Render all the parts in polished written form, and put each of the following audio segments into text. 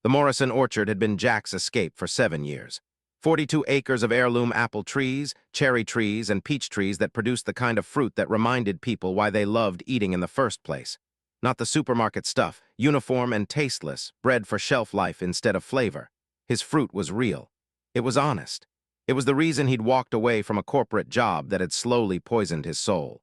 The Morrison orchard had been Jack's escape for 7 years. 42 acres of heirloom apple trees, cherry trees, and peach trees that produced the kind of fruit that reminded people why they loved eating in the first place. Not the supermarket stuff, uniform and tasteless, bred for shelf life instead of flavor. His fruit was real. It was honest. It was the reason he'd walked away from a corporate job that had slowly poisoned his soul.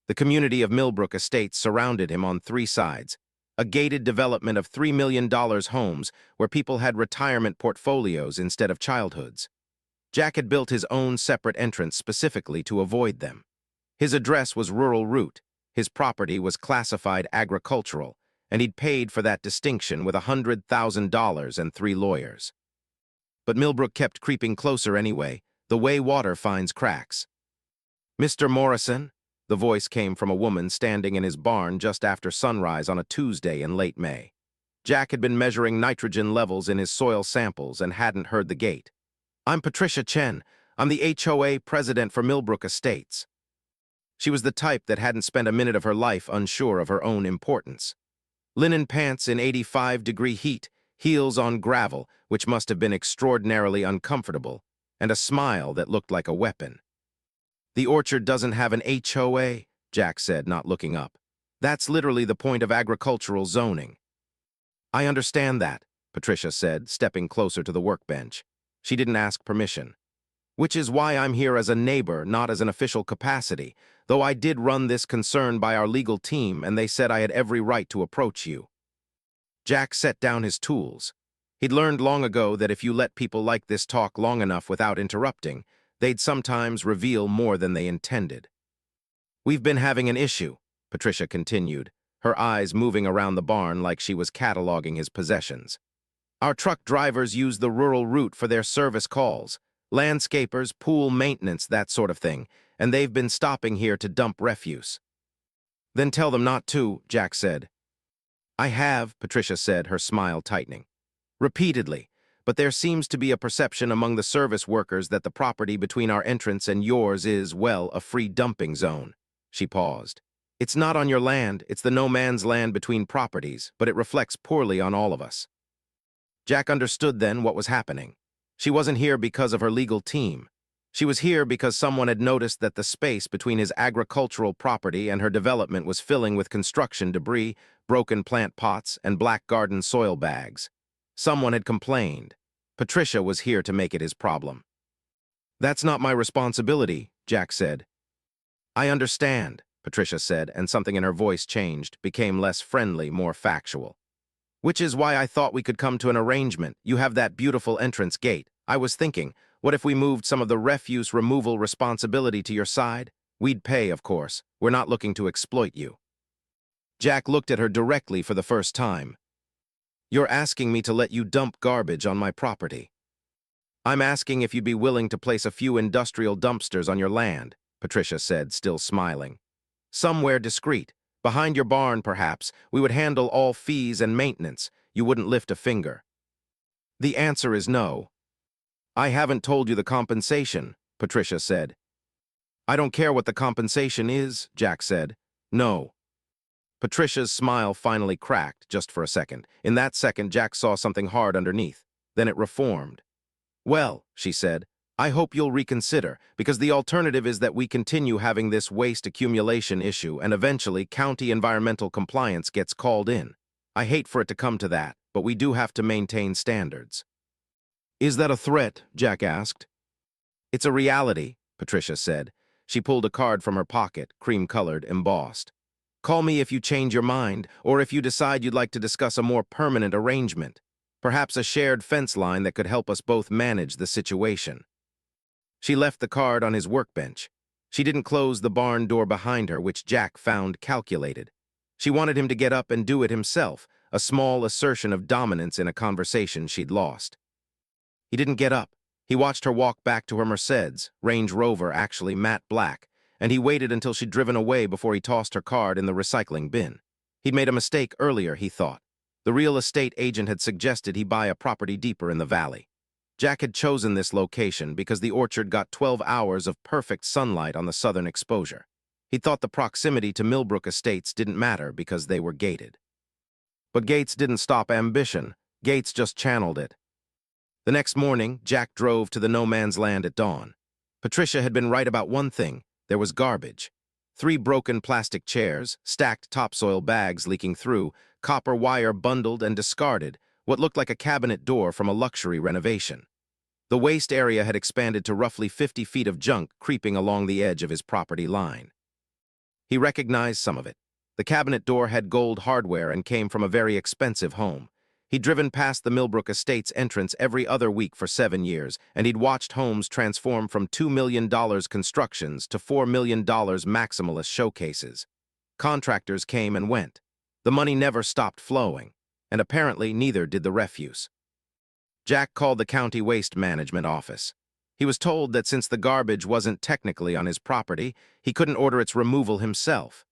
The community of Millbrook Estates surrounded him on 3 sides. A gated development of $3 million homes where people had retirement portfolios instead of childhoods. Jack had built his own separate entrance specifically to avoid them. His address was Rural Route, his property was classified agricultural, and he'd paid for that distinction with $100,000 and 3 lawyers. But Millbrook kept creeping closer anyway, the way water finds cracks. "Mr. Morrison?" The voice came from a woman standing in his barn just after sunrise on a Tuesday in late May. Jack had been measuring nitrogen levels in his soil samples and hadn't heard the gate. "I'm Patricia Chen. I'm the HOA president for Millbrook Estates." She was the type that hadn't spent a minute of her life unsure of her own importance. Linen pants in 85-degree heat, heels on gravel, which must have been extraordinarily uncomfortable, and a smile that looked like a weapon. "The orchard doesn't have an HOA," Jack said, not looking up. "That's literally the point of agricultural zoning." "I understand that," Patricia said, stepping closer to the workbench. She didn't ask permission. "Which is why I'm here as a neighbor, not as an official capacity, though I did run this concern by our legal team and they said I had every right to approach you." Jack set down his tools. He'd learned long ago that if you let people like this talk long enough without interrupting, they'd sometimes reveal more than they intended. "We've been having an issue," Patricia continued, her eyes moving around the barn like she was cataloging his possessions. "Our truck drivers use the Rural Route for their service calls, landscapers, pool maintenance, that sort of thing, and they've been stopping here to dump refuse." "Then tell them not to," Jack said. "I have," Patricia said, her smile tightening. "Repeatedly. But there seems to be a perception among the service workers that the property between our entrance and yours is, well, a free dumping zone." She paused. "It's not on your land, it's the no-man's land between properties, but it reflects poorly on all of us." Jack understood then what was happening. She wasn't here because of her legal team. She was here because someone had noticed that the space between his agricultural property and her development was filling with construction debris, broken plant pots, and black garden soil bags. Someone had complained. Patricia was here to make it his problem. "That's not my responsibility," Jack said. "I understand," Patricia said, and something in her voice changed, became less friendly, more factual. "Which is why I thought we could come to an arrangement. You have that beautiful entrance gate. I was thinking, what if we moved some of the refuse removal responsibility to your side? We'd pay, of course. We're not looking to exploit you." Jack looked at her directly for the first time. "You're asking me to let you dump garbage on my property." "I'm asking if you'd be willing to place a few industrial dumpsters on your land," Patricia said, still smiling. "Somewhere discreet. Behind your barn, perhaps. We would handle all fees and maintenance. You wouldn't lift a finger." "The answer is no." "I haven't told you the compensation," Patricia said. "I don't care what the compensation is," Jack said. "No." Patricia's smile finally cracked, just for a second. In that second, Jack saw something hard underneath. Then it reformed. "Well," she said, "I hope you'll reconsider, because the alternative is that we continue having this waste accumulation issue and eventually county environmental compliance gets called in. I hate for it to come to that, but we do have to maintain standards." "Is that a threat?" Jack asked. "It's a reality," Patricia said. She pulled a card from her pocket, cream-colored, embossed. "Call me if you change your mind, or if you decide you'd like to discuss a more permanent arrangement. Perhaps a shared fence line that could help us both manage the situation." She left the card on his workbench. She didn't close the barn door behind her, which Jack found calculated. She wanted him to get up and do it himself, a small assertion of dominance in a conversation she'd lost. He didn't get up. He watched her walk back to her Mercedes, Range Rover actually matte black, and he waited until she'd driven away before he tossed her card in the recycling bin. He'd made a mistake earlier, he thought. The real estate agent had suggested he buy a property deeper in the valley. Jack had chosen this location because the orchard got 12 hours of perfect sunlight on the southern exposure. He thought the proximity to Millbrook Estates didn't matter because they were gated. But gates didn't stop ambition. Gates just channeled it. The next morning, Jack drove to the no man's land at dawn. Patricia had been right about one thing. There was garbage. 3 broken plastic chairs, stacked topsoil bags leaking through, copper wire bundled and discarded, what looked like a cabinet door from a luxury renovation. The waste area had expanded to roughly 50 feet of junk creeping along the edge of his property line. He recognized some of it. The cabinet door had gold hardware and came from a very expensive home. He'd driven past the Millbrook Estates entrance every other week for 7 years, and he'd watched homes transform from $2 million constructions to $4 million maximalist showcases. Contractors came and went. The money never stopped flowing, and apparently neither did the refuse. Jack called the county waste management office. He was told that since the garbage wasn't technically on his property, he couldn't order its removal himself.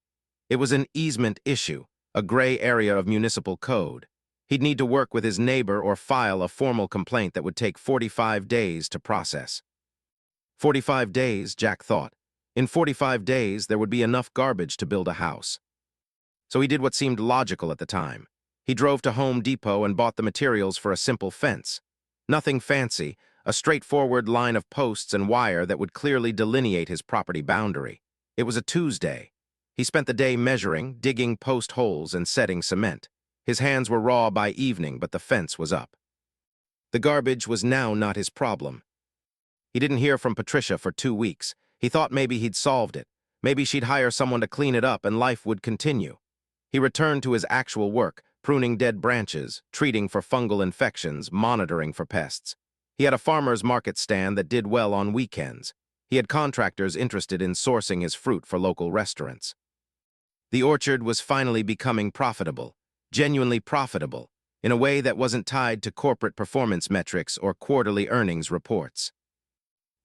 It was an easement issue, a gray area of municipal code. He'd need to work with his neighbor or file a formal complaint that would take 45 days to process. 45 days, Jack thought. In 45 days, there would be enough garbage to build a house. So he did what seemed logical at the time. He drove to Home Depot and bought the materials for a simple fence. Nothing fancy, a straightforward line of posts and wire that would clearly delineate his property boundary. It was a Tuesday. He spent the day measuring, digging post holes, and setting cement. His hands were raw by evening, but the fence was up. The garbage was now not his problem. He didn't hear from Patricia for 2 weeks. He thought maybe he'd solved it. Maybe she'd hire someone to clean it up and life would continue. He returned to his actual work, pruning dead branches, treating for fungal infections, monitoring for pests. He had a farmer's market stand that did well on weekends. He had contractors interested in sourcing his fruit for local restaurants. The orchard was finally becoming profitable, genuinely profitable, in a way that wasn't tied to corporate performance metrics or quarterly earnings reports.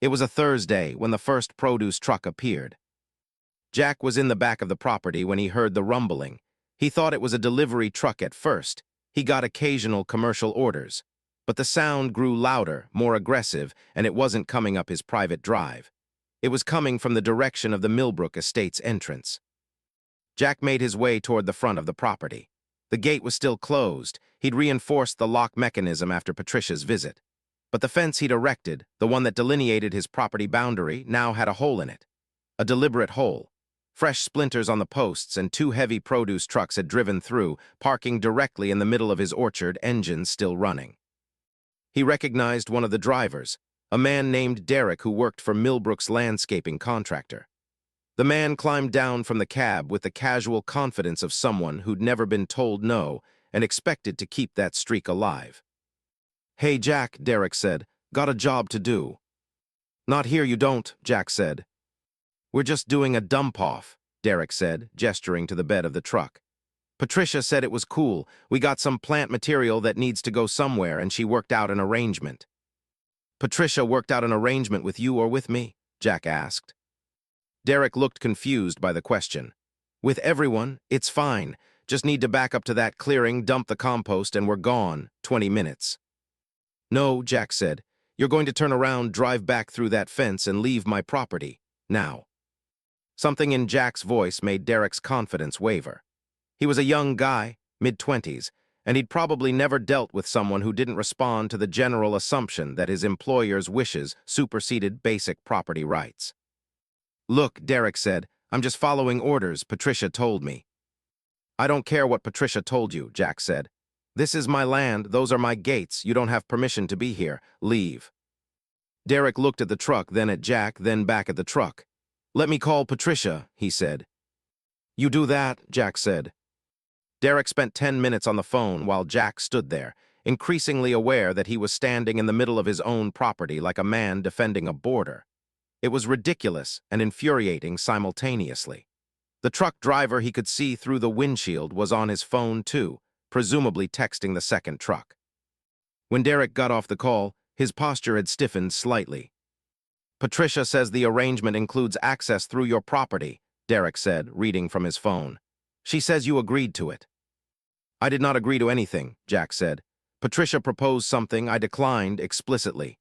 It was a Thursday when the first produce truck appeared. Jack was in the back of the property when he heard the rumbling. He thought it was a delivery truck at first. He got occasional commercial orders. But the sound grew louder, more aggressive, and it wasn't coming up his private drive. It was coming from the direction of the Millbrook Estates entrance. Jack made his way toward the front of the property. The gate was still closed. He'd reinforced the lock mechanism after Patricia's visit. But the fence he'd erected, the one that delineated his property boundary, now had a hole in it. A deliberate hole. Fresh splinters on the posts and 2 heavy produce trucks had driven through, parking directly in the middle of his orchard, engines still running. He recognized one of the drivers, a man named Derek who worked for Millbrook's landscaping contractor. The man climbed down from the cab with the casual confidence of someone who'd never been told no and expected to keep that streak alive. "Hey, Jack," Derek said, "got a job to do." "Not here you don't," Jack said. "We're just doing a dump-off," Derek said, gesturing to the bed of the truck. "Patricia said it was cool. We got some plant material that needs to go somewhere, and she worked out an arrangement." "Patricia worked out an arrangement with you or with me?" Jack asked. Derek looked confused by the question. "With everyone, it's fine. Just need to back up to that clearing, dump the compost, and we're gone. 20 minutes. "No," Jack said. "You're going to turn around, drive back through that fence, and leave my property. Now." Something in Jack's voice made Derek's confidence waver. He was a young guy, mid-20s, and he'd probably never dealt with someone who didn't respond to the general assumption that his employer's wishes superseded basic property rights. "Look," Derek said, "I'm just following orders Patricia told me." "I don't care what Patricia told you," Jack said. "This is my land, those are my gates, you don't have permission to be here. Leave." Derek looked at the truck, then at Jack, then back at the truck. "Let me call Patricia," he said. "You do that," Jack said. Derek spent 10 minutes on the phone while Jack stood there, increasingly aware that he was standing in the middle of his own property like a man defending a border. It was ridiculous and infuriating simultaneously. The truck driver he could see through the windshield was on his phone too, presumably texting the second truck. When Derek got off the call, his posture had stiffened slightly. "Patricia says the arrangement includes access through your property," Derek said, reading from his phone. "She says you agreed to it." "I did not agree to anything," Jack said. "Patricia proposed something I declined explicitly."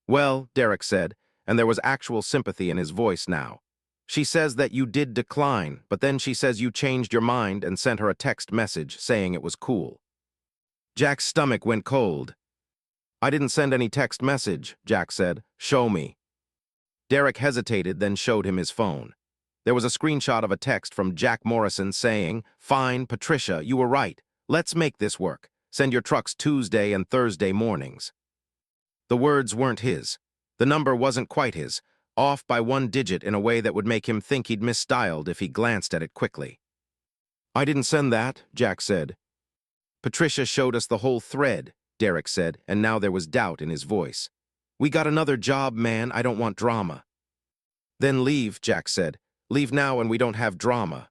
"Well," Derek said, and there was actual sympathy in his voice now. "She says that you did decline, but then she says you changed your mind and sent her a text message saying it was cool." Jack's stomach went cold. "I didn't send any text message," Jack said. "Show me." Derek hesitated, then showed him his phone. There was a screenshot of a text from Jack Morrison saying, "Fine, Patricia, you were right. Let's make this work. Send your trucks Tuesday and Thursday mornings." The words weren't his. The number wasn't quite his, off by one digit in a way that would make him think he'd misdialed if he glanced at it quickly. "I didn't send that," Jack said. "Patricia showed us the whole thread," Derek said, and now there was doubt in his voice. "We got another job, man. I don't want drama." "Then leave," Jack said. "Leave now and we don't have drama."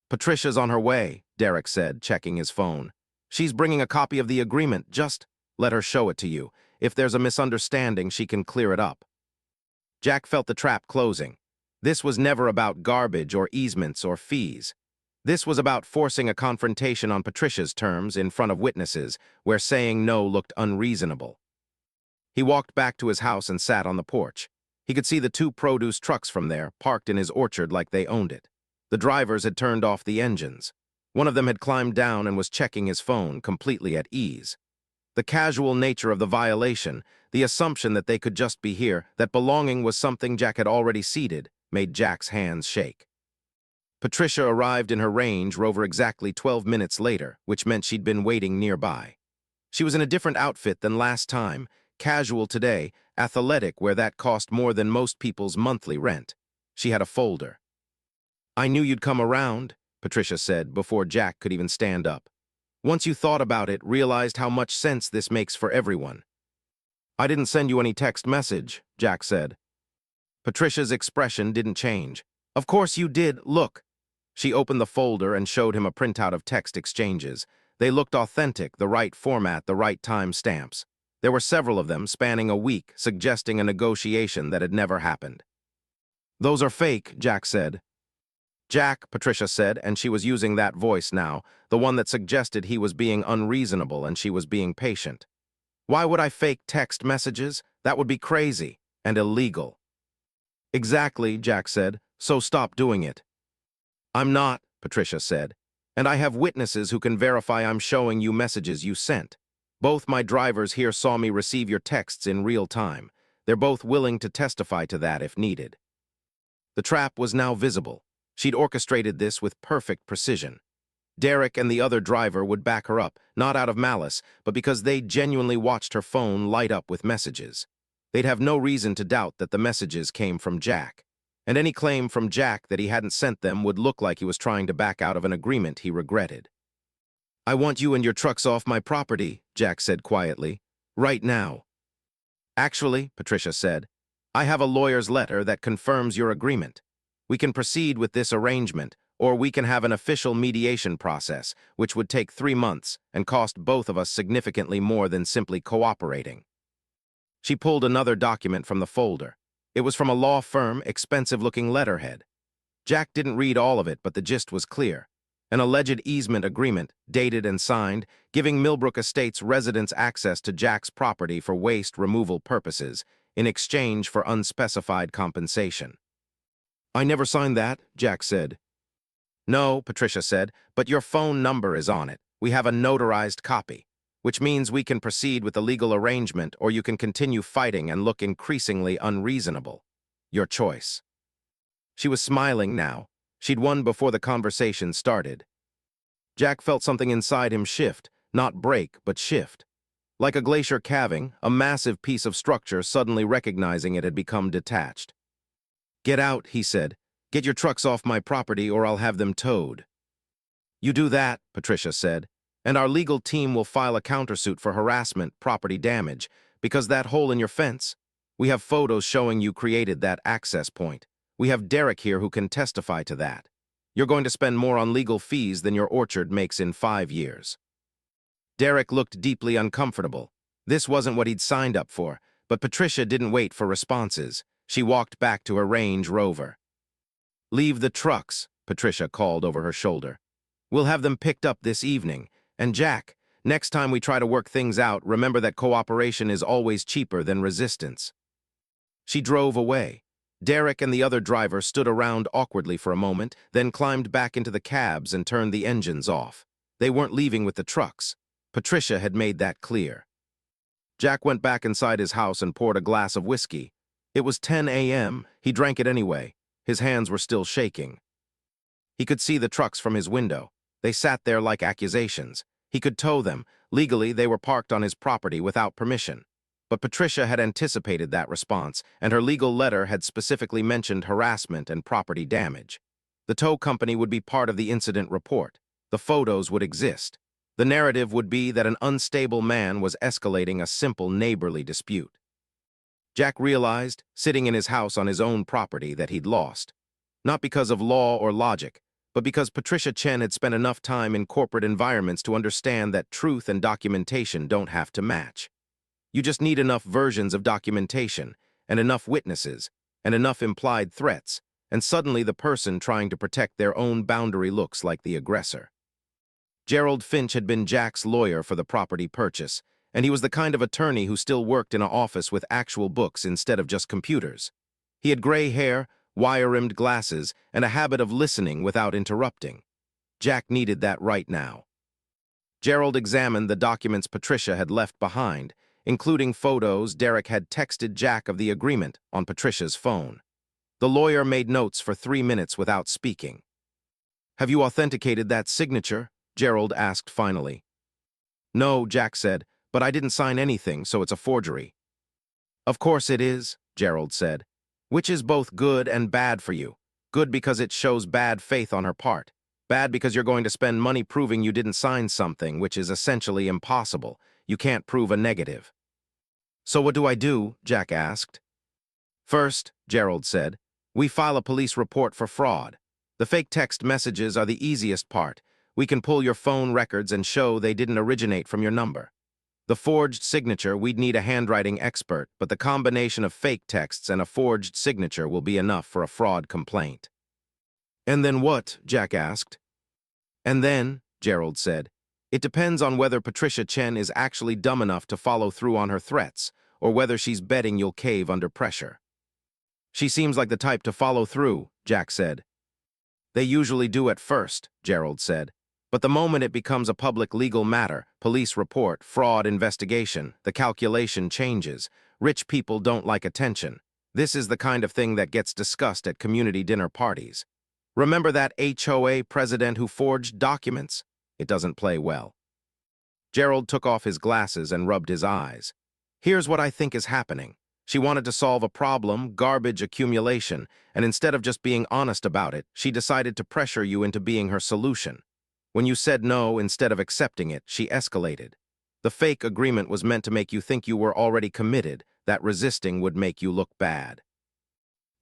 "Patricia's on her way," Derek said, checking his phone. "She's bringing a copy of the agreement. Just let her show it to you. If there's a misunderstanding, she can clear it up." Jack felt the trap closing. This was never about garbage or easements or fees. This was about forcing a confrontation on Patricia's terms in front of witnesses, where saying no looked unreasonable. He walked back to his house and sat on the porch. He could see the two produce trucks from there, parked in his orchard like they owned it. The drivers had turned off the engines. One of them had climbed down and was checking his phone, completely at ease. The casual nature of the violation, the assumption that they could just be here, that belonging was something Jack had already ceded, made Jack's hands shake. Patricia arrived in her Range Rover exactly 12 minutes later, which meant she'd been waiting nearby. She was in a different outfit than last time, casual today, athletic where that cost more than most people's monthly rent. She had a folder. "I knew you'd come around," Patricia said before Jack could even stand up. "Once you thought about it, realized how much sense this makes for everyone." "I didn't send you any text message," Jack said. Patricia's expression didn't change. "Of course you did. Look." She opened the folder and showed him a printout of text exchanges. They looked authentic, the right format, the right time stamps. There were several of them, spanning a week, suggesting a negotiation that had never happened. "Those are fake," Jack said. "Jack," Patricia said, and she was using that voice now, the one that suggested he was being unreasonable and she was being patient. "Why would I fake text messages? That would be crazy and illegal." "Exactly," Jack said, "so stop doing it." "I'm not," Patricia said, "and I have witnesses who can verify I'm showing you messages you sent. Both my drivers here saw me receive your texts in real time. They're both willing to testify to that if needed." The trap was now visible. She'd orchestrated this with perfect precision. Derek and the other driver would back her up, not out of malice, but because they genuinely watched her phone light up with messages. They'd have no reason to doubt that the messages came from Jack. And any claim from Jack that he hadn't sent them would look like he was trying to back out of an agreement he regretted. "I want you and your trucks off my property," Jack said quietly. "Right now." "Actually," Patricia said, "I have a lawyer's letter that confirms your agreement. We can proceed with this arrangement, or we can have an official mediation process, which would take 3 months and cost both of us significantly more than simply cooperating." She pulled another document from the folder. It was from a law firm, expensive-looking letterhead. Jack didn't read all of it, but the gist was clear. An alleged easement agreement, dated and signed, giving Millbrook Estates residents access to Jack's property for waste removal purposes, in exchange for unspecified compensation. "I never signed that," Jack said. "No," Patricia said, "but your phone number is on it. We have a notarized copy, which means we can proceed with the legal arrangement or you can continue fighting and look increasingly unreasonable. Your choice." She was smiling now. She'd won before the conversation started. Jack felt something inside him shift, not break, but shift. Like a glacier calving, a massive piece of structure suddenly recognizing it had become detached. "Get out," he said. "Get your trucks off my property or I'll have them towed." "You do that," Patricia said, "and our legal team will file a countersuit for harassment, property damage, because that hole in your fence, we have photos showing you created that access point. We have Derek here who can testify to that. You're going to spend more on legal fees than your orchard makes in 5 years." Derek looked deeply uncomfortable. This wasn't what he'd signed up for, but Patricia didn't wait for responses. She walked back to her Range Rover. "Leave the trucks," Patricia called over her shoulder. "We'll have them picked up this evening. And Jack, next time we try to work things out, remember that cooperation is always cheaper than resistance." She drove away. Derek and the other driver stood around awkwardly for a moment, then climbed back into the cabs and turned the engines off. They weren't leaving with the trucks. Patricia had made that clear. Jack went back inside his house and poured a glass of whiskey. It was 10 a.m. He drank it anyway. His hands were still shaking. He could see the trucks from his window. They sat there like accusations. He could tow them. Legally, they were parked on his property without permission. But Patricia had anticipated that response, and her legal letter had specifically mentioned harassment and property damage. The tow company would be part of the incident report. The photos would exist. The narrative would be that an unstable man was escalating a simple neighborly dispute. Jack realized, sitting in his house on his own property, that he'd lost. Not because of law or logic, but because Patricia Chen had spent enough time in corporate environments to understand that truth and documentation don't have to match. You just need enough versions of documentation, and enough witnesses, and enough implied threats, and suddenly the person trying to protect their own boundary looks like the aggressor. Gerald Finch had been Jack's lawyer for the property purchase, and he was the kind of attorney who still worked in an office with actual books instead of just computers. He had gray hair, wire-rimmed glasses, and a habit of listening without interrupting. Jack needed that right now. Gerald examined the documents Patricia had left behind, including photos Derek had texted Jack of the agreement on Patricia's phone. The lawyer made notes for 3 minutes without speaking. "Have you authenticated that signature?" Gerald asked finally. "No," Jack said, "but I didn't sign anything, so it's a forgery." "Of course it is," Gerald said, "which is both good and bad for you. Good because it shows bad faith on her part. Bad because you're going to spend money proving you didn't sign something, which is essentially impossible. You can't prove a negative." "So what do I do?" Jack asked. "First," Gerald said, "we file a police report for fraud. The fake text messages are the easiest part. We can pull your phone records and show they didn't originate from your number. The forged signature, we'd need a handwriting expert, but the combination of fake texts and a forged signature will be enough for a fraud complaint." "And then what?" Jack asked. "And then," Gerald said, "it depends on whether Patricia Chen is actually dumb enough to follow through on her threats, or whether she's betting you'll cave under pressure." "She seems like the type to follow through," Jack said. "They usually do at first," Gerald said. "But the moment it becomes a public legal matter, police report, fraud investigation, the calculation changes. Rich people don't like attention. This is the kind of thing that gets discussed at community dinner parties. Remember that HOA president who forged documents? It doesn't play well." Gerald took off his glasses and rubbed his eyes. "Here's what I think is happening. She wanted to solve a problem, garbage accumulation, and instead of just being honest about it, she decided to pressure you into being her solution. When you said no instead of accepting it, she escalated. The fake agreement was meant to make you think you were already committed, that resisting would make you look bad."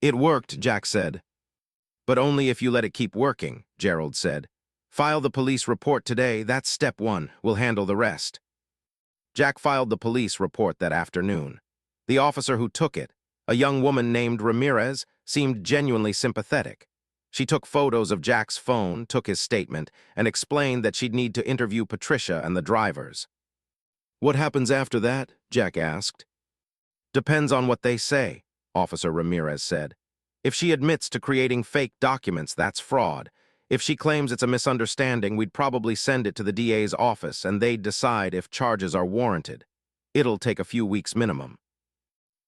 "It worked," Jack said. "But only if you let it keep working," Gerald said. "File the police report today, that's step one, we'll handle the rest." Jack filed the police report that afternoon. The officer who took it, a young woman named Ramirez, seemed genuinely sympathetic. She took photos of Jack's phone, took his statement, and explained that she'd need to interview Patricia and the drivers. "What happens after that?" Jack asked. "Depends on what they say," Officer Ramirez said. "If she admits to creating fake documents, that's fraud. If she claims it's a misunderstanding, we'd probably send it to the DA's office and they'd decide if charges are warranted. It'll take a few weeks minimum."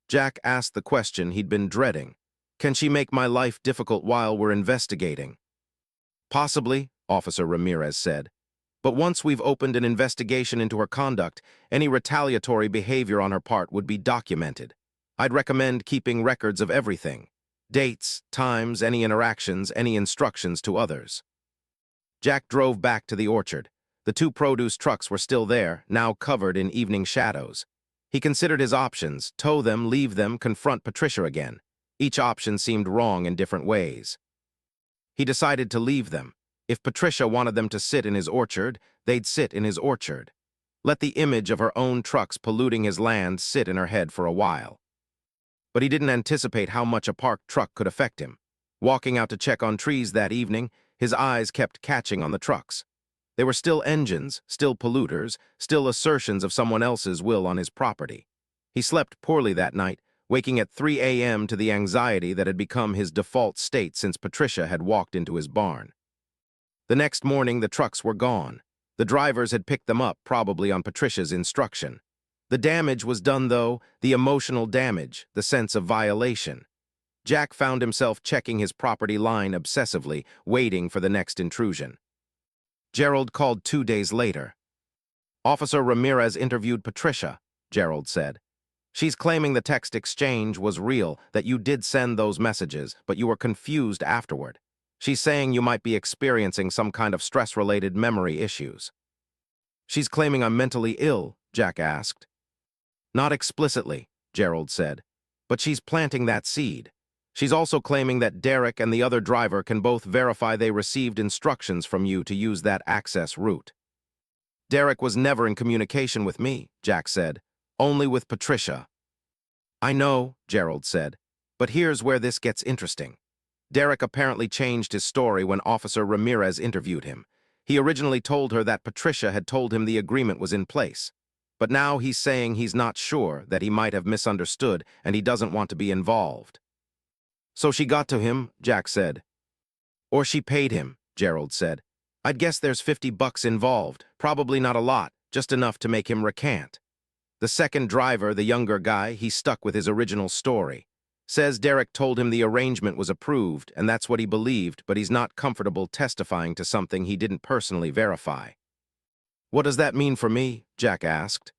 Jack asked the question he'd been dreading. "Can she make my life difficult while we're investigating?" "Possibly," Officer Ramirez said. "But once we've opened an investigation into her conduct, any retaliatory behavior on her part would be documented. I'd recommend keeping records of everything. Dates, times, any interactions, any instructions to others." Jack drove back to the orchard. The 2 produce trucks were still there, now covered in evening shadows. He considered his options: tow them, leave them, confront Patricia again. Each option seemed wrong in different ways. He decided to leave them. If Patricia wanted them to sit in his orchard, they'd sit in his orchard. Let the image of her own trucks polluting his land sit in her head for a while. But he didn't anticipate how much a parked truck could affect him. Walking out to check on trees that evening, his eyes kept catching on the trucks. They were still engines, still polluters, still assertions of someone else's will on his property. He slept poorly that night, waking at 3 a.m. to the anxiety that had become his default state since Patricia had walked into his barn. The next morning, the trucks were gone. The drivers had picked them up, probably on Patricia's instruction. The damage was done, though, the emotional damage, the sense of violation. Jack found himself checking his property line obsessively, waiting for the next intrusion. Gerald called 2 days later. "Officer Ramirez interviewed Patricia," Gerald said. "She's claiming the text exchange was real, that you did send those messages, but you were confused afterward. She's saying you might be experiencing some kind of stress-related memory issues." "She's claiming I'm mentally ill?" Jack asked. "Not explicitly," Gerald said, "but she's planting that seed. She's also claiming that Derek and the other driver can both verify they received instructions from you to use that access route." "Derek was never in communication with me," Jack said, "only with Patricia." "I know," Gerald said, "but here's where this gets interesting. Derek apparently changed his story when Officer Ramirez interviewed him. He originally told her that Patricia had told him the agreement was in place. But now he's saying he's not sure, that he might have misunderstood, and he doesn't want to be involved." "So she got to him," Jack said. "Or she paid him," Gerald said. "I'd guess there's $50 involved, probably not a lot, just enough to make him recant." The second driver, the younger guy, he stuck with his original story. Says Derek told him the arrangement was approved, and that's what he believed, but he's not comfortable testifying to something he didn't personally verify. "What does that mean for me?" Jack asked.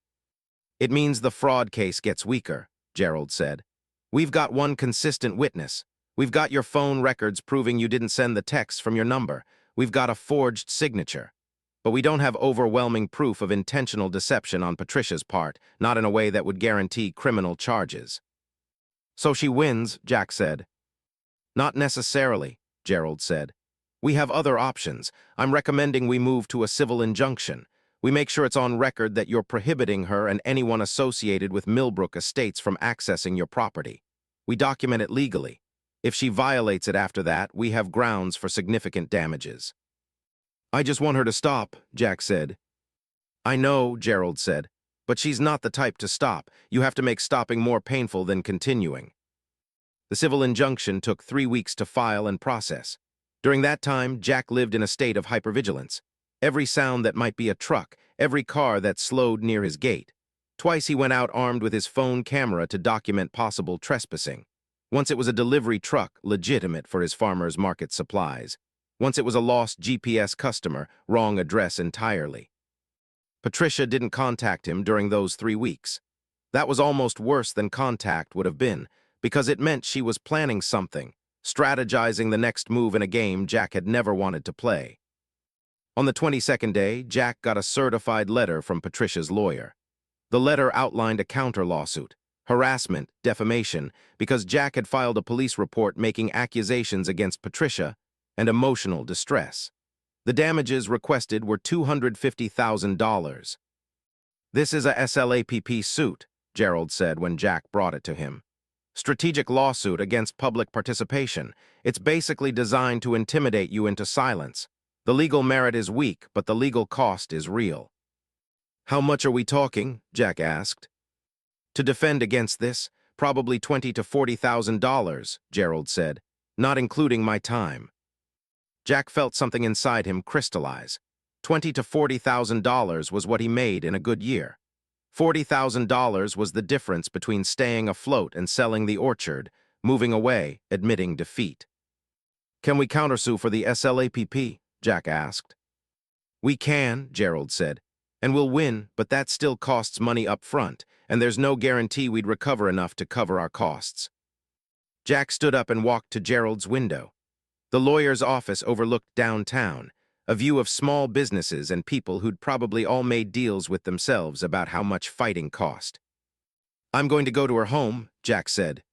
"It means the fraud case gets weaker," Gerald said. "We've got one consistent witness. We've got your phone records proving you didn't send the text from your number. We've got a forged signature. But we don't have overwhelming proof of intentional deception on Patricia's part, not in a way that would guarantee criminal charges." "So she wins," Jack said. "Not necessarily," Gerald said. "We have other options. I'm recommending we move to a civil injunction. We make sure it's on record that you're prohibiting her and anyone associated with Millbrook Estates from accessing your property. We document it legally. If she violates it after that, we have grounds for significant damages." "I just want her to stop," Jack said. "I know," Gerald said, "but she's not the type to stop. You have to make stopping more painful than continuing." The civil injunction took 3 weeks to file and process. During that time, Jack lived in a state of hypervigilance. Every sound that might be a truck, every car that slowed near his gate. Twice he went out armed with his phone camera to document possible trespassing. Once it was a delivery truck, legitimate for his farmer's market supplies. Once it was a lost GPS customer, wrong address entirely. Patricia didn't contact him during those 3 weeks. That was almost worse than contact would have been, because it meant she was planning something, strategizing the next move in a game Jack had never wanted to play. On the 22nd day, Jack got a certified letter from Patricia's lawyer. The letter outlined a counter-lawsuit, harassment, defamation, because Jack had filed a police report making accusations against Patricia, and emotional distress. The damages requested were $250,000. "This is a SLAPP suit," Gerald said when Jack brought it to him. "Strategic lawsuit against public participation. It's basically designed to intimidate you into silence. The legal merit is weak, but the legal cost is real." "How much are we talking?" Jack asked. "To defend against this, probably $20,000 to $40,000, Gerald said, "not including my time." Jack felt something inside him crystallize. $20,000 to $40,000 was what he made in a good year. $40,000 was the difference between staying afloat and selling the orchard, moving away, admitting defeat. "Can we countersue for the SLAPP?" Jack asked. "We can," Gerald said, "and we'll win, but that still costs money up front, and there's no guarantee we'd recover enough to cover our costs." Jack stood up and walked to Gerald's window. The lawyer's office overlooked downtown, a view of small businesses and people who'd probably all made deals with themselves about how much fighting cost. "I'm going to go to her home," Jack said.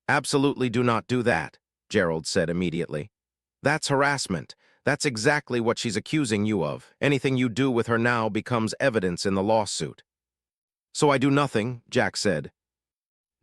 "Absolutely do not do that," Gerald said immediately. "That's harassment. That's exactly what she's accusing you of. Anything you do with her now becomes evidence in the lawsuit." "So I do nothing," Jack said.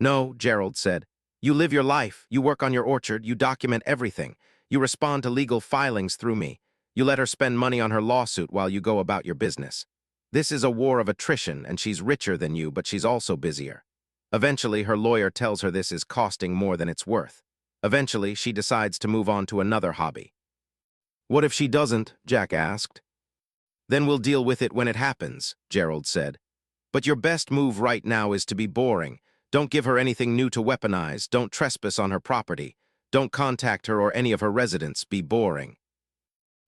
"No," Gerald said. "You live your life, you work on your orchard, you document everything. You respond to legal filings through me. You let her spend money on her lawsuit while you go about your business. This is a war of attrition, and she's richer than you, but she's also busier. Eventually, her lawyer tells her this is costing more than it's worth. Eventually, she decides to move on to another hobby." "What if she doesn't?" Jack asked. Then we'll deal with it when it happens, Gerald said. But your best move right now is to be boring. Don't give her anything new to weaponize. Don't trespass on her property. Don't contact her or any of her residents. Be boring.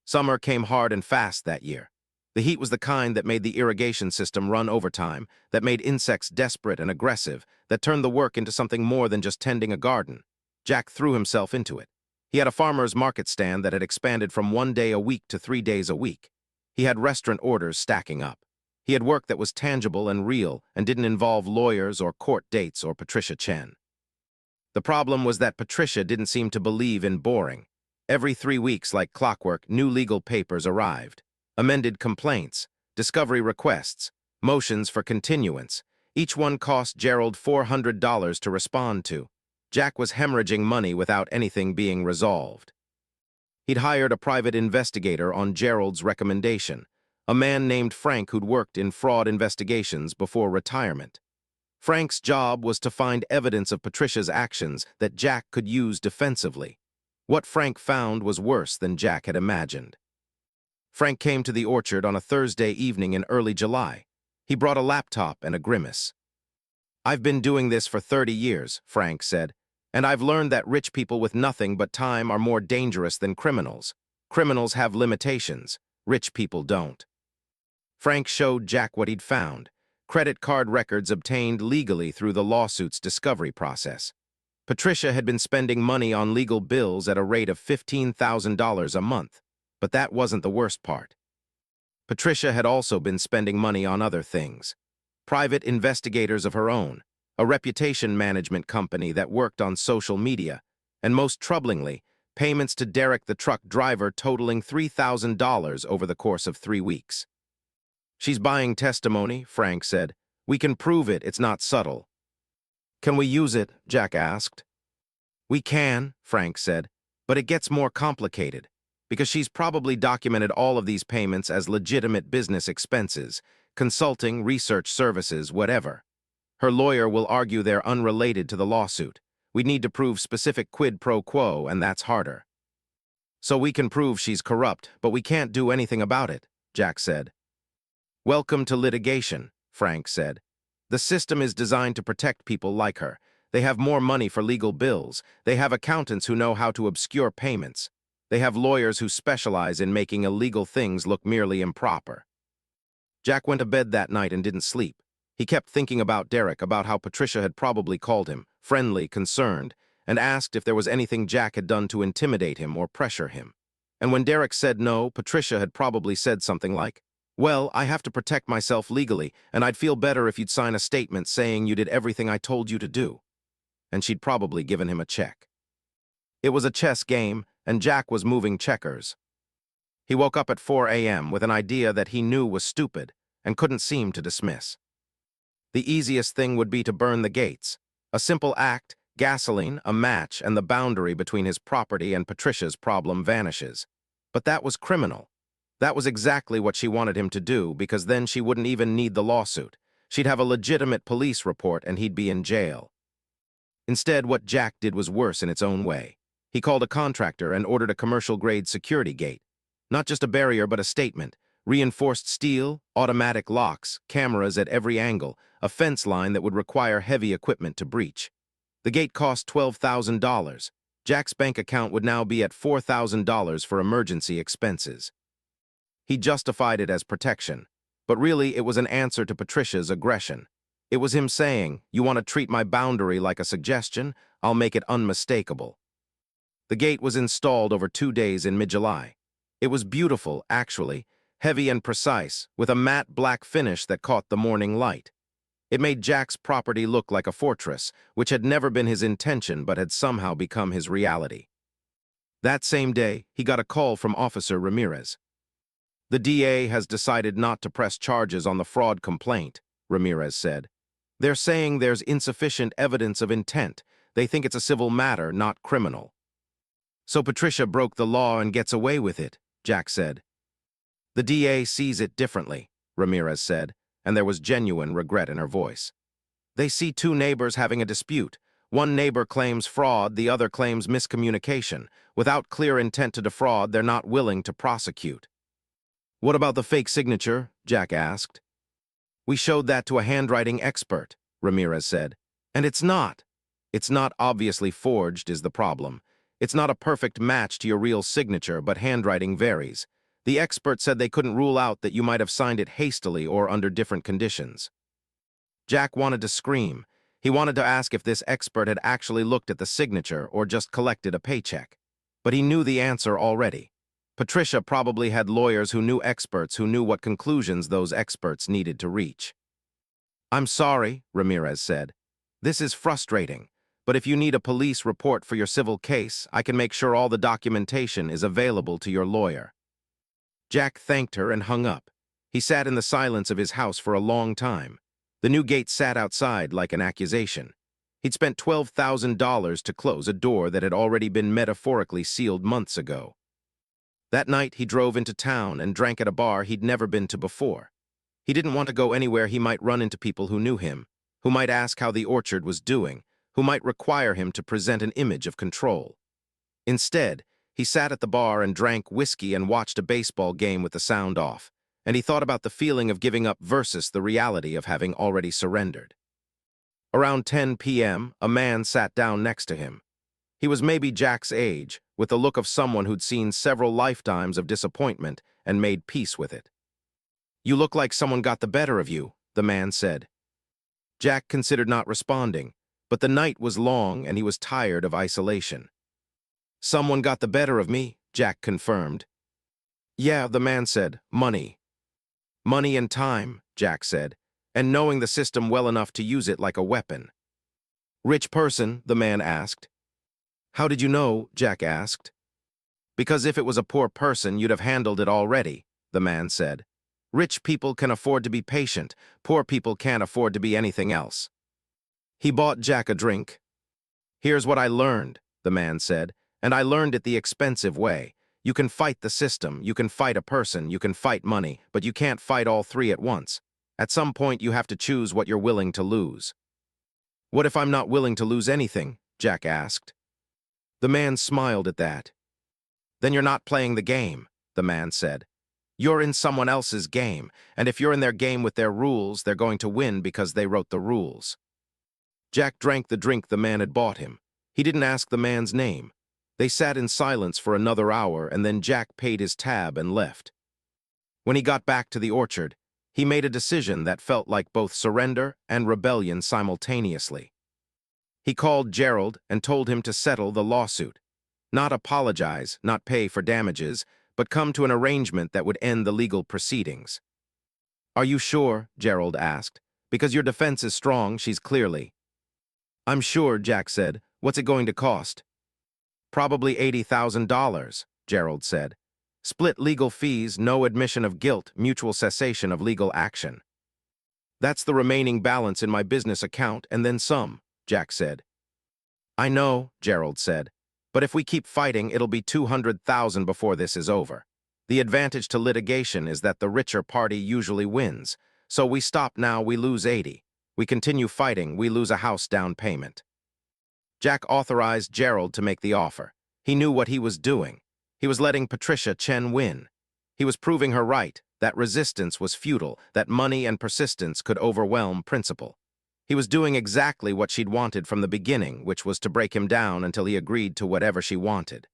Summer came hard and fast that year. The heat was the kind that made the irrigation system run overtime, that made insects desperate and aggressive, that turned the work into something more than just tending a garden. Jack threw himself into it. He had a farmer's market stand that had expanded from 1 day a week to 3 days a week. He had restaurant orders stacking up. He had work that was tangible and real and didn't involve lawyers or court dates or Patricia Chen. The problem was that Patricia didn't seem to believe in boring. Every 3 weeks, like clockwork, new legal papers arrived. Amended complaints, discovery requests, motions for continuance. Each one cost Gerald $400 to respond to. Jack was hemorrhaging money without anything being resolved. He'd hired a private investigator on Gerald's recommendation, a man named Frank who'd worked in fraud investigations before retirement. Frank's job was to find evidence of Patricia's actions that Jack could use defensively. What Frank found was worse than Jack had imagined. Frank came to the orchard on a Thursday evening in early July. He brought a laptop and a grimace. "I've been doing this for 30 years, Frank said, and I've learned that rich people with nothing but time are more dangerous than criminals. Criminals have limitations. Rich people don't." Frank showed Jack what he'd found: credit card records obtained legally through the lawsuit's discovery process. Patricia had been spending money on legal bills at a rate of $15,000 a month. But that wasn't the worst part. Patricia had also been spending money on other things. Private investigators of her own, a reputation management company that worked on social media, and most troublingly, payments to Derek the truck driver totaling $3,000 over the course of 3 weeks. "She's buying testimony," Frank said. "We can prove it, it's not subtle." "Can we use it?" Jack asked. "We can," Frank said, "but it gets more complicated. Because she's probably documented all of these payments as legitimate business expenses, consulting, research services, whatever. Her lawyer will argue they're unrelated to the lawsuit. We need to prove specific quid pro quo, and that's harder." "So we can prove she's corrupt, but we can't do anything about it," Jack said. "Welcome to litigation," Frank said. "The system is designed to protect people like her. They have more money for legal bills. They have accountants who know how to obscure payments. They have lawyers who specialize in making illegal things look merely improper." Jack went to bed that night and didn't sleep. He kept thinking about Derek, about how Patricia had probably called him, friendly, concerned, and asked if there was anything Jack had done to intimidate him or pressure him. And when Derek said no, Patricia had probably said something like, "Well, I have to protect myself legally, and I'd feel better if you'd sign a statement saying you did everything I told you to do." And she'd probably given him a check. It was a chess game, and Jack was moving checkers. He woke up at 4 a.m. with an idea that he knew was stupid and couldn't seem to dismiss. The easiest thing would be to burn the gates. A simple act, gasoline, a match, and the boundary between his property and Patricia's problem vanishes. But that was criminal. That was exactly what she wanted him to do, because then she wouldn't even need the lawsuit. She'd have a legitimate police report and he'd be in jail. Instead, what Jack did was worse in its own way. He called a contractor and ordered a commercial-grade security gate. Not just a barrier, but a statement. Reinforced steel, automatic locks, cameras at every angle, a fence line that would require heavy equipment to breach. The gate cost $12,000. Jack's bank account would now be at $4,000 for emergency expenses. He justified it as protection, but really it was an answer to Patricia's aggression. It was him saying, "You want to treat my boundary like a suggestion? I'll make it unmistakable." The gate was installed over 2 days in mid-July. It was beautiful, actually, heavy and precise, with a matte black finish that caught the morning light. It made Jack's property look like a fortress, which had never been his intention but had somehow become his reality. That same day, he got a call from Officer Ramirez. "The DA has decided not to press charges on the fraud complaint," Ramirez said. "They're saying there's insufficient evidence of intent. They think it's a civil matter, not criminal." "So Patricia broke the law and gets away with it," Jack said. "The DA sees it differently," Ramirez said, and there was genuine regret in her voice. "They see 2 neighbors having a dispute. One neighbor claims fraud, the other claims miscommunication. Without clear intent to defraud, they're not willing to prosecute." "What about the fake signature?" Jack asked. "We showed that to a handwriting expert," Ramirez said. "And it's not. It's not obviously forged is the problem. It's not a perfect match to your real signature, but handwriting varies. The expert said they couldn't rule out that you might have signed it hastily or under different conditions." Jack wanted to scream. He wanted to ask if this expert had actually looked at the signature or just collected a paycheck. But he knew the answer already. Patricia probably had lawyers who knew experts who knew what conclusions those experts needed to reach. "I'm sorry," Ramirez said. "This is frustrating, but if you need a police report for your civil case, I can make sure all the documentation is available to your lawyer." Jack thanked her and hung up. He sat in the silence of his house for a long time. The new gate sat outside like an accusation. He'd spent $12,000 to close a door that had already been metaphorically sealed months ago. That night, he drove into town and drank at a bar he'd never been to before. He didn't want to go anywhere he might run into people who knew him, who might ask how the orchard was doing, who might require him to present an image of control. Instead, he sat at the bar and drank whiskey and watched a baseball game with the sound off, and he thought about the feeling of giving up versus the reality of having already surrendered. Around 10 p.m., a man sat down next to him. He was maybe Jack's age, with the look of someone who'd seen several lifetimes of disappointment and made peace with it. "You look like someone got the better of you," the man said. Jack considered not responding, but the night was long and he was tired of isolation. "Someone got the better of me," Jack confirmed. "Yeah," the man said, "money." "Money and time," Jack said, "and knowing the system well enough to use it like a weapon." "Rich person?" the man asked. "How did you know?" Jack asked. "Because if it was a poor person, you'd have handled it already," the man said. "Rich people can afford to be patient. Poor people can't afford to be anything else." He bought Jack a drink. "Here's what I learned," the man said, "and I learned it the expensive way. You can fight the system, you can fight a person, you can fight money, but you can't fight all three at once. At some point, you have to choose what you're willing to lose." "What if I'm not willing to lose anything?" Jack asked. The man smiled at that. "Then you're not playing the game," the man said. "You're in someone else's game, and if you're in their game with their rules, they're going to win because they wrote the rules." Jack drank the drink the man had bought him. He didn't ask the man's name. They sat in silence for another hour, and then Jack paid his tab and left. When he got back to the orchard, he made a decision that felt like both surrender and rebellion simultaneously. He called Gerald and told him to settle the lawsuit. Not apologize, not pay for damages, but come to an arrangement that would end the legal proceedings. "Are you sure?" Gerald asked. "Because your defense is strong, she's clearly." "I'm sure," Jack said. "What's it going to cost?" "Probably $80,000, Gerald said. "Split legal fees, no admission of guilt, mutual cessation of legal action." "That's the remaining balance in my business account, and then some," Jack said. "I know," Gerald said. "But if we keep fighting, it'll be $200,000 before this is over. The advantage to litigation is that the richer party usually wins. So we stop now, we lose 80. We continue fighting, we lose a house down payment." Jack authorized Gerald to make the offer. He knew what he was doing. He was letting Patricia Chen win. He was proving her right, that resistance was futile, that money and persistence could overwhelm principle. He was doing exactly what she'd wanted from the beginning, which was to break him down until he agreed to whatever she wanted.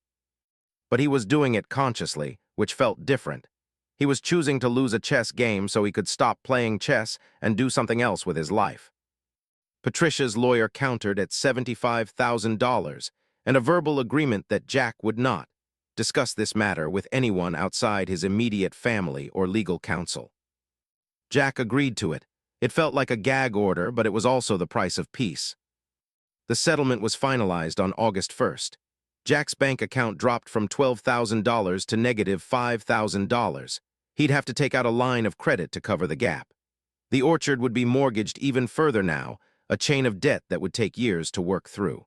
But he was doing it consciously, which felt different. He was choosing to lose a chess game so he could stop playing chess and do something else with his life. Patricia's lawyer countered at $75,000, and a verbal agreement that Jack would not discuss this matter with anyone outside his immediate family or legal counsel. Jack agreed to it. It felt like a gag order, but it was also the price of peace. The settlement was finalized on August 1st. Jack's bank account dropped from $12,000 to negative $5,000. He'd have to take out a line of credit to cover the gap. The orchard would be mortgaged even further now, a chain of debt that would take years to work through.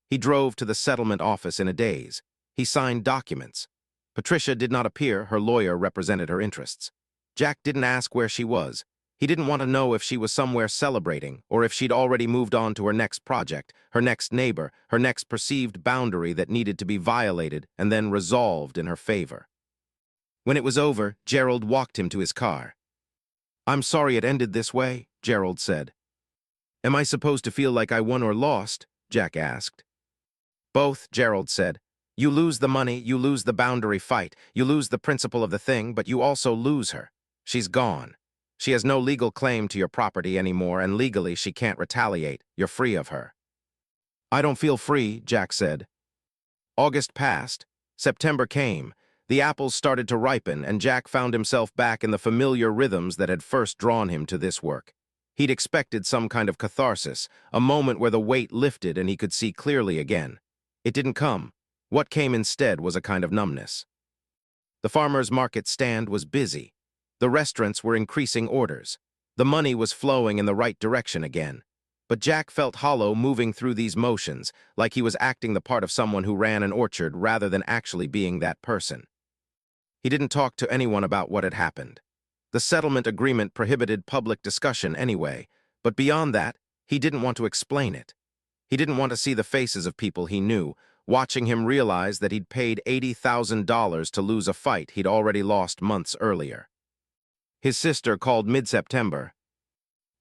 He drove to the settlement office in a daze. He signed documents. Patricia did not appear, her lawyer represented her interests. Jack didn't ask where she was. He didn't want to know if she was somewhere celebrating or if she'd already moved on to her next project, her next neighbor, her next perceived boundary that needed to be violated and then resolved in her favor. When it was over, Gerald walked him to his car. "I'm sorry it ended this way," Gerald said. "Am I supposed to feel like I won or lost?" Jack asked. "Both," Gerald said. "You lose the money, you lose the boundary fight, you lose the principle of the thing, but you also lose her. She's gone. She has no legal claim to your property anymore, and legally she can't retaliate. You're free of her." "I don't feel free," Jack said. August passed. September came. The apples started to ripen, and Jack found himself back in the familiar rhythms that had first drawn him to this work. He'd expected some kind of catharsis, a moment where the weight lifted and he could see clearly again. It didn't come. What came instead was a kind of numbness. The farmer's market stand was busy. The restaurants were increasing orders. The money was flowing in the right direction again. But Jack felt hollow moving through these motions, like he was acting the part of someone who ran an orchard rather than actually being that person. He didn't talk to anyone about what had happened. The settlement agreement prohibited public discussion anyway, but beyond that, he didn't want to explain it. He didn't want to see the faces of people he knew, watching him realize that he'd paid $80,000 to lose a fight he'd already lost months earlier. His sister called mid-September.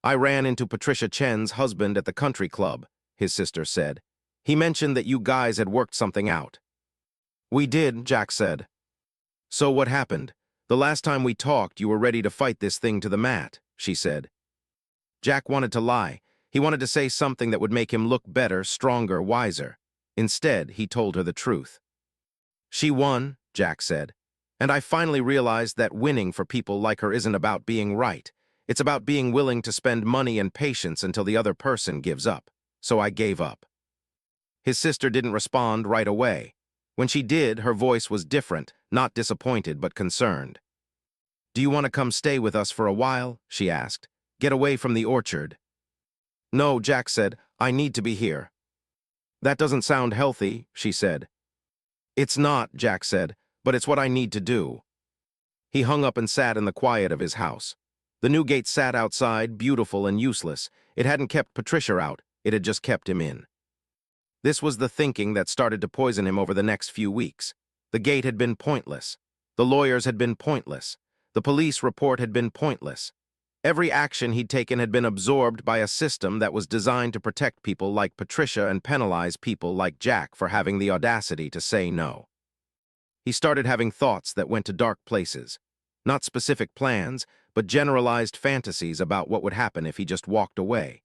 "I ran into Patricia Chen's husband at the country club," his sister said. "He mentioned that you guys had worked something out." "We did," Jack said. "So what happened? The last time we talked, you were ready to fight this thing to the mat," she said. Jack wanted to lie. He wanted to say something that would make him look better, stronger, wiser. Instead, he told her the truth. "She won," Jack said. "And I finally realized that winning for people like her isn't about being right. It's about being willing to spend money and patience until the other person gives up. So I gave up." His sister didn't respond right away. When she did, her voice was different, not disappointed but concerned. "Do you want to come stay with us for a while?" she asked. "Get away from the orchard." "No," Jack said. "I need to be here." "That doesn't sound healthy," she said. "It's not," Jack said, "but it's what I need to do." He hung up and sat in the quiet of his house. The new gate sat outside, beautiful and useless. It hadn't kept Patricia out, it had just kept him in. This was the thinking that started to poison him over the next few weeks. The gate had been pointless. The lawyers had been pointless. The police report had been pointless. Every action he'd taken had been absorbed by a system that was designed to protect people like Patricia and penalize people like Jack for having the audacity to say no. He started having thoughts that went to dark places. Not specific plans, but generalized fantasies about what would happen if he just walked away.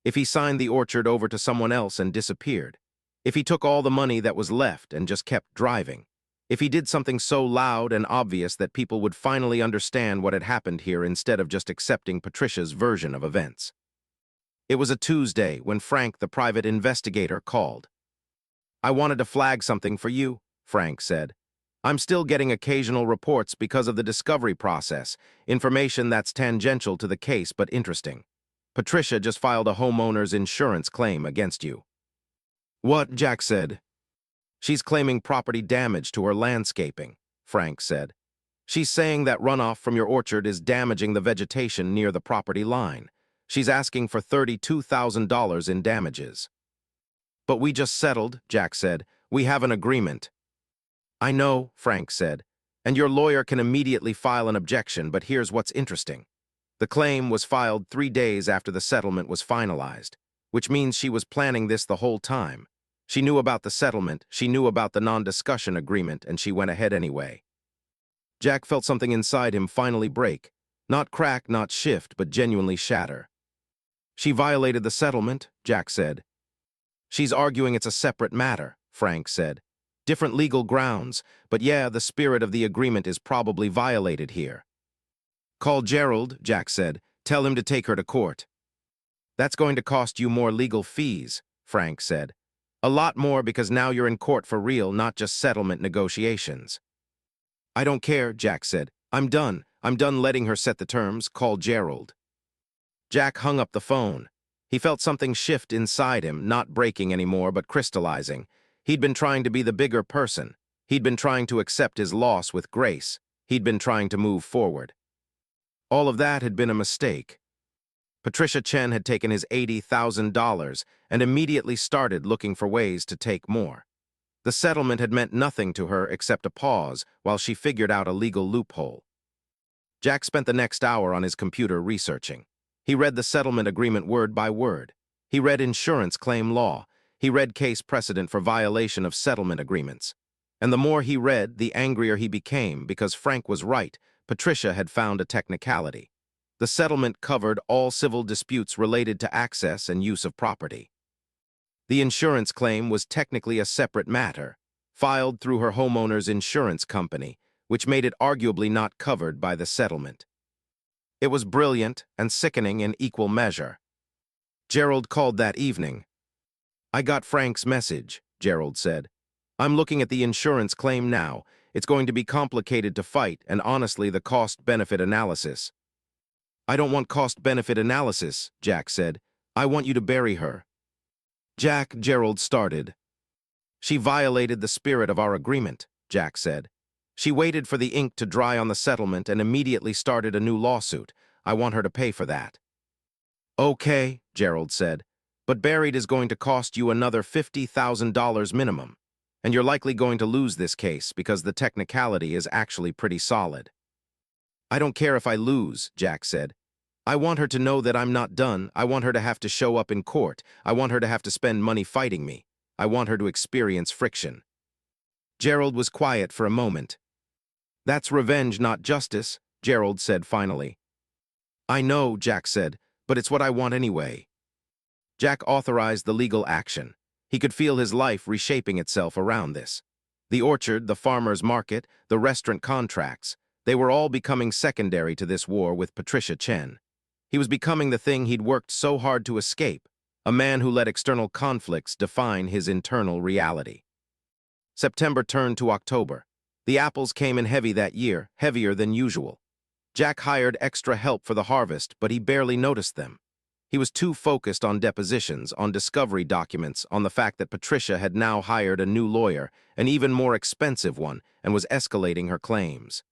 If he signed the orchard over to someone else and disappeared. If he took all the money that was left and just kept driving. If he did something so loud and obvious that people would finally understand what had happened here instead of just accepting Patricia's version of events. It was a Tuesday when Frank, the private investigator, called. "I wanted to flag something for you," Frank said. "I'm still getting occasional reports because of the discovery process, information that's tangential to the case but interesting. Patricia just filed a homeowner's insurance claim against you." "What?" Jack said. "She's claiming property damage to her landscaping," Frank said. "She's saying that runoff from your orchard is damaging the vegetation near the property line. She's asking for $32,000 in damages." "But we just settled," Jack said. "We have an agreement." "I know," Frank said, "and your lawyer can immediately file an objection, but here's what's interesting. The claim was filed 3 days after the settlement was finalized, which means she was planning this the whole time. She knew about the settlement, she knew about the non-discussion agreement, and she went ahead anyway." Jack felt something inside him finally break. Not crack, not shift, but genuinely shatter. "She violated the settlement," Jack said. "She's arguing it's a separate matter," Frank said. "Different legal grounds, but yeah, the spirit of the agreement is probably violated here." "Call Gerald," Jack said. "Tell him to take her to court." "That's going to cost you more legal fees," Frank said. "A lot more because now you're in court for real, not just settlement negotiations." "I don't care," Jack said. I'm done. I'm done letting her set the terms. Call Gerald." Jack hung up the phone. He felt something shift inside him, not breaking anymore, but crystallizing. He'd been trying to be the bigger person. He'd been trying to accept his loss with grace. He'd been trying to move forward. All of that had been a mistake. Patricia Chen had taken his $80,000 and immediately started looking for ways to take more. The settlement had meant nothing to her except a pause while she figured out a legal loophole. Jack spent the next hour on his computer researching. He read the settlement agreement word by word. He read insurance claim law. He read case precedent for violation of settlement agreements. And the more he read, the angrier he became because Frank was right. Patricia had found a technicality. The settlement covered all civil disputes related to access and use of property. The insurance claim was technically a separate matter, filed through her homeowner's insurance company, which made it arguably not covered by the settlement. It was brilliant and sickening in equal measure. Gerald called that evening. "I got Frank's message," Gerald said. "I'm looking at the insurance claim now. It's going to be complicated to fight, and honestly, the cost-benefit analysis." "I don't want cost-benefit analysis," Jack said. "I want you to bury her." "Jack," Gerald started. "She violated the spirit of our agreement," Jack said. "She waited for the ink to dry on the settlement and immediately started a new lawsuit. I want her to pay for that." "Okay," Gerald said, "but buried is going to cost you another $50,000 minimum, and you're likely going to lose this case because the technicality is actually pretty solid." "I don't care if I lose," Jack said. "I want her to know that I'm not done. I want her to have to show up in court. I want her to have to spend money fighting me. I want her to experience friction." Gerald was quiet for a moment. "That's revenge, not justice," Gerald said finally. "I know," Jack said, "but it's what I want anyway." Jack authorized the legal action. He could feel his life reshaping itself around this. The orchard, the farmer's market, the restaurant contracts, they were all becoming secondary to this war with Patricia Chen. He was becoming the thing he'd worked so hard to escape, a man who let external conflicts define his internal reality. September turned to October. The apples came in heavy that year, heavier than usual. Jack hired extra help for the harvest, but he barely noticed them. He was too focused on depositions, on discovery documents, on the fact that Patricia had now hired a new lawyer, an even more expensive one, and was escalating her claims.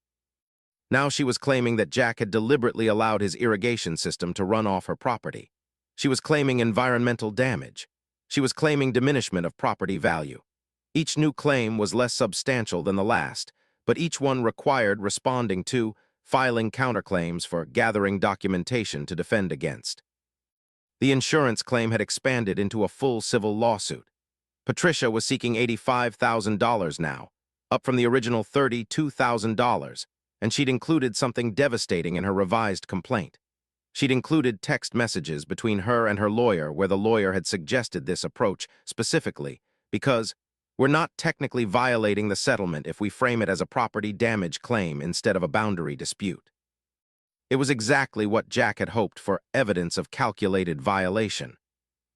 Now she was claiming that Jack had deliberately allowed his irrigation system to run off her property. She was claiming environmental damage. She was claiming diminishment of property value. Each new claim was less substantial than the last, but each one required responding to, filing counterclaims for, gathering documentation to defend against. The insurance claim had expanded into a full civil lawsuit. Patricia was seeking $85,000 now, up from the original $32,000, and she'd included something devastating in her revised complaint. She'd included text messages between her and her lawyer where the lawyer had suggested this approach specifically because we're not technically violating the settlement if we frame it as a property damage claim instead of a boundary dispute. It was exactly what Jack had hoped for, evidence of calculated violation.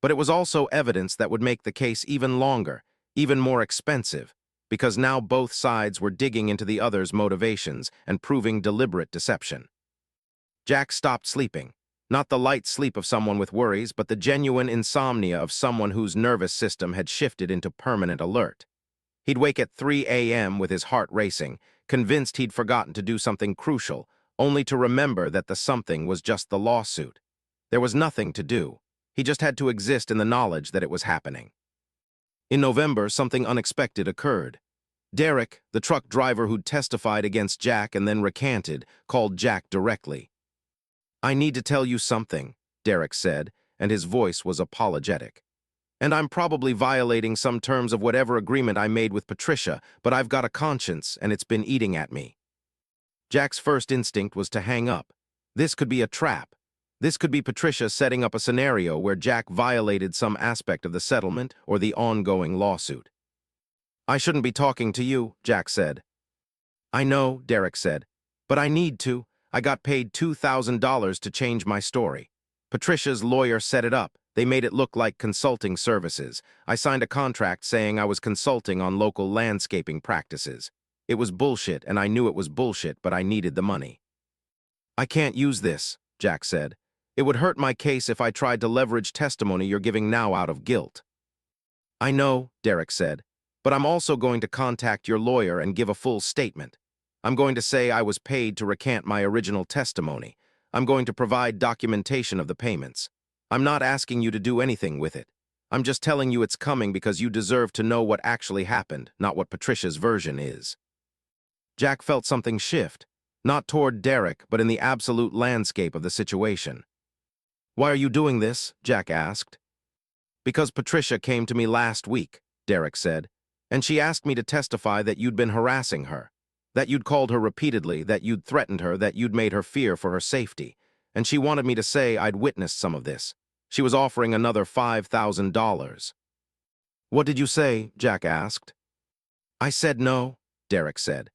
But it was also evidence that would make the case even longer, even more expensive, because now both sides were digging into the other's motivations and proving deliberate deception. Jack stopped sleeping, not the light sleep of someone with worries, but the genuine insomnia of someone whose nervous system had shifted into permanent alert. He'd wake at 3 a.m. with his heart racing, convinced he'd forgotten to do something crucial, only to remember that the something was just the lawsuit. There was nothing to do. He just had to exist in the knowledge that it was happening. In November, something unexpected occurred. Derek, the truck driver who'd testified against Jack and then recanted, called Jack directly. "I need to tell you something," Derek said, and his voice was apologetic. "And I'm probably violating some terms of whatever agreement I made with Patricia, but I've got a conscience, and it's been eating at me." Jack's first instinct was to hang up. This could be a trap. This could be Patricia setting up a scenario where Jack violated some aspect of the settlement or the ongoing lawsuit. "I shouldn't be talking to you," Jack said. "I know," Derek said, "but I need to. I got paid $2,000 to change my story. Patricia's lawyer set it up. They made it look like consulting services. I signed a contract saying I was consulting on local landscaping practices. It was bullshit, and I knew it was bullshit, but I needed the money." "I can't use this," Jack said. "It would hurt my case if I tried to leverage testimony you're giving now out of guilt." "I know," Derek said, "but I'm also going to contact your lawyer and give a full statement. I'm going to say I was paid to recant my original testimony. I'm going to provide documentation of the payments. I'm not asking you to do anything with it. I'm just telling you it's coming because you deserve to know what actually happened, not what Patricia's version is. Jack felt something shift, not toward Derek, but in the absolute landscape of the situation. Why are you doing this? Jack asked. Because Patricia came to me last week, Derek said, and she asked me to testify that you'd been harassing her, that you'd called her repeatedly, that you'd threatened her, that you'd made her fear for her safety, and she wanted me to say I'd witnessed some of this. She was offering another $5,000. What did you say? Jack asked. I said no, Derek said.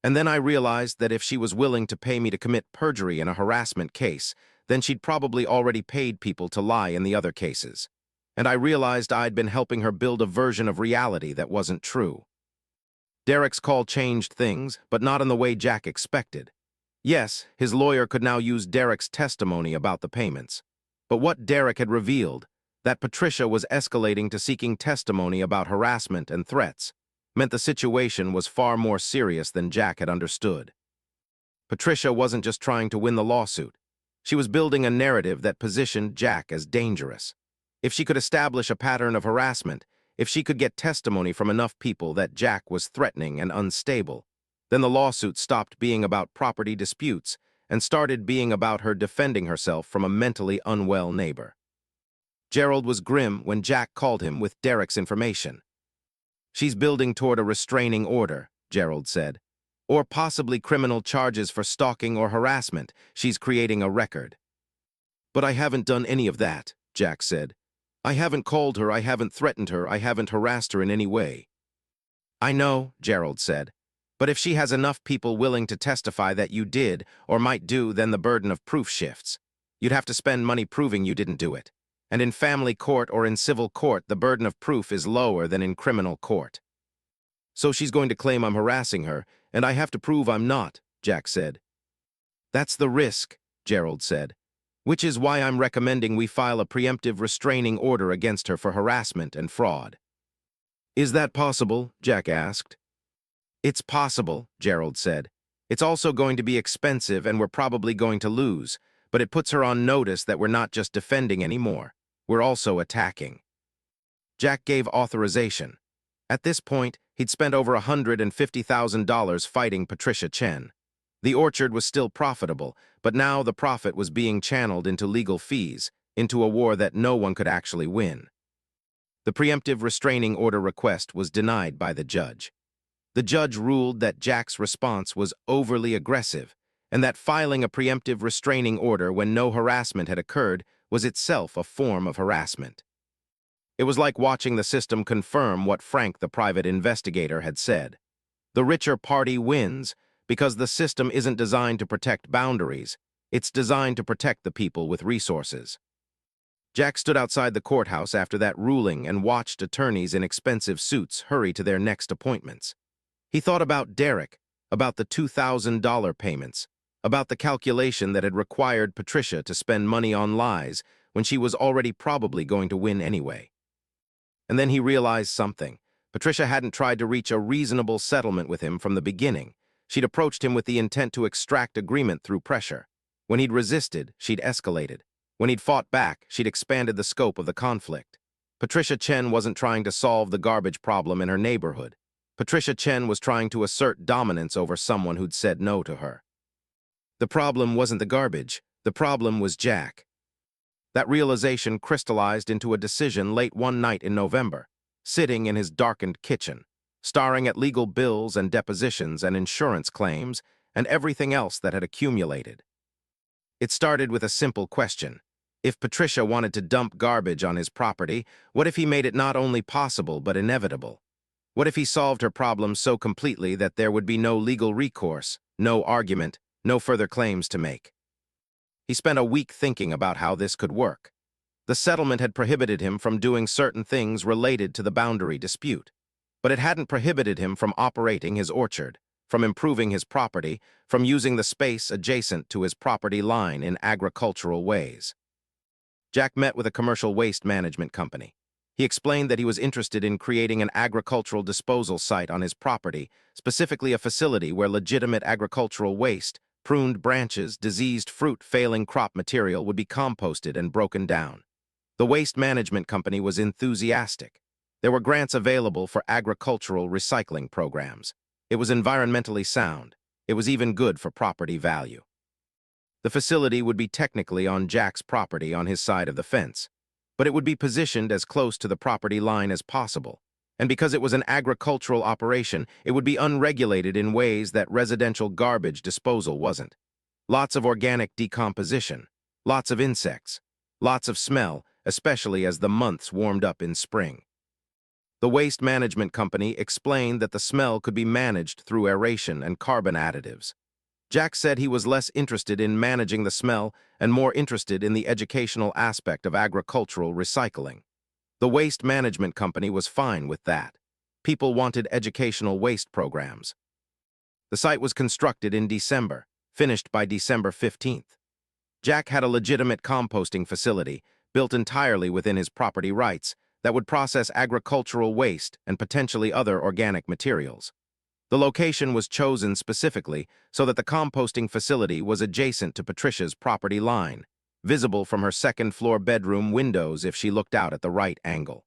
And then I realized that if she was willing to pay me to commit perjury in a harassment case, then she'd probably already paid people to lie in the other cases. And I realized I'd been helping her build a version of reality that wasn't true. Derek's call changed things, but not in the way Jack expected. Yes, his lawyer could now use Derek's testimony about the payments. But what Derek had revealed, that Patricia was escalating to seeking testimony about harassment and threats, meant the situation was far more serious than Jack had understood. Patricia wasn't just trying to win the lawsuit. She was building a narrative that positioned Jack as dangerous. If she could establish a pattern of harassment, if she could get testimony from enough people that Jack was threatening and unstable, then the lawsuit stopped being about property disputes and started being about her defending herself from a mentally unwell neighbor. Gerald was grim when Jack called him with Derek's information. She's building toward a restraining order, Gerald said. Or possibly criminal charges for stalking or harassment. She's creating a record. But I haven't done any of that, Jack said. I haven't called her, I haven't threatened her, I haven't harassed her in any way. I know, Gerald said. But if she has enough people willing to testify that you did or might do, then the burden of proof shifts. You'd have to spend money proving you didn't do it. And in family court or in civil court, the burden of proof is lower than in criminal court. So she's going to claim I'm harassing her, and I have to prove I'm not, Jack said. That's the risk, Gerald said, which is why I'm recommending we file a preemptive restraining order against her for harassment and fraud. Is that possible? Jack asked. It's possible, Gerald said. It's also going to be expensive and we're probably going to lose, but it puts her on notice that we're not just defending anymore. We're also attacking. Jack gave authorization. At this point, he'd spent over $150,000 fighting Patricia Chen. The orchard was still profitable, but now the profit was being channeled into legal fees, into a war that no one could actually win. The preemptive restraining order request was denied by the judge. The judge ruled that Jack's response was overly aggressive, and that filing a preemptive restraining order when no harassment had occurred was itself a form of harassment. It was like watching the system confirm what Frank, the private investigator, had said. The richer party wins because the system isn't designed to protect boundaries, it's designed to protect the people with resources. Jack stood outside the courthouse after that ruling and watched attorneys in expensive suits hurry to their next appointments. He thought about Derek, about the $2,000 payments, about the calculation that had required Patricia to spend money on lies when she was already probably going to win anyway. And then he realized something. Patricia hadn't tried to reach a reasonable settlement with him from the beginning. She'd approached him with the intent to extract agreement through pressure. When he'd resisted, she'd escalated. When he'd fought back, she'd expanded the scope of the conflict. Patricia Chen wasn't trying to solve the garbage problem in her neighborhood. Patricia Chen was trying to assert dominance over someone who'd said no to her. The problem wasn't the garbage. The problem was Jack. That realization crystallized into a decision late one night in November, sitting in his darkened kitchen, staring at legal bills and depositions and insurance claims and everything else that had accumulated. It started with a simple question. If Patricia wanted to dump garbage on his property, what if he made it not only possible but inevitable? What if he solved her problems so completely that there would be no legal recourse, no argument, no further claims to make? He spent a week thinking about how this could work. The settlement had prohibited him from doing certain things related to the boundary dispute, but it hadn't prohibited him from operating his orchard, from improving his property, from using the space adjacent to his property line in agricultural ways. Jack met with a commercial waste management company. He explained that he was interested in creating an agricultural disposal site on his property, specifically a facility where legitimate agricultural waste, pruned branches, diseased fruit, failing crop material would be composted and broken down. The waste management company was enthusiastic. There were grants available for agricultural recycling programs. It was environmentally sound. It was even good for property value. The facility would be technically on Jack's property on his side of the fence, but it would be positioned as close to the property line as possible. And because it was an agricultural operation, it would be unregulated in ways that residential garbage disposal wasn't. Lots of organic decomposition, lots of insects, lots of smell, especially as the months warmed up in spring. The waste management company explained that the smell could be managed through aeration and carbon additives. Jack said he was less interested in managing the smell and more interested in the educational aspect of agricultural recycling. The waste management company was fine with that. People wanted educational waste programs. The site was constructed in December, finished by December 15th. Jack had a legitimate composting facility, built entirely within his property rights, that would process agricultural waste and potentially other organic materials. The location was chosen specifically so that the composting facility was adjacent to Patricia's property line, visible from her second-floor bedroom windows if she looked out at the right angle.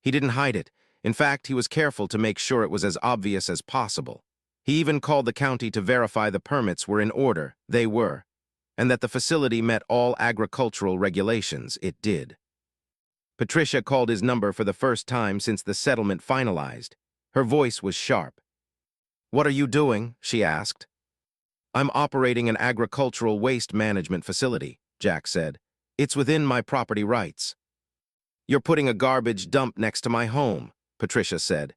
He didn't hide it. In fact, he was careful to make sure it was as obvious as possible. He even called the county to verify the permits were in order. They were. And that the facility met all agricultural regulations. It did. Patricia called his number for the first time since the settlement finalized. Her voice was sharp. "What are you doing?" she asked. "I'm operating an agricultural waste management facility," Jack said. "It's within my property rights." "You're putting a garbage dump next to my home," Patricia said.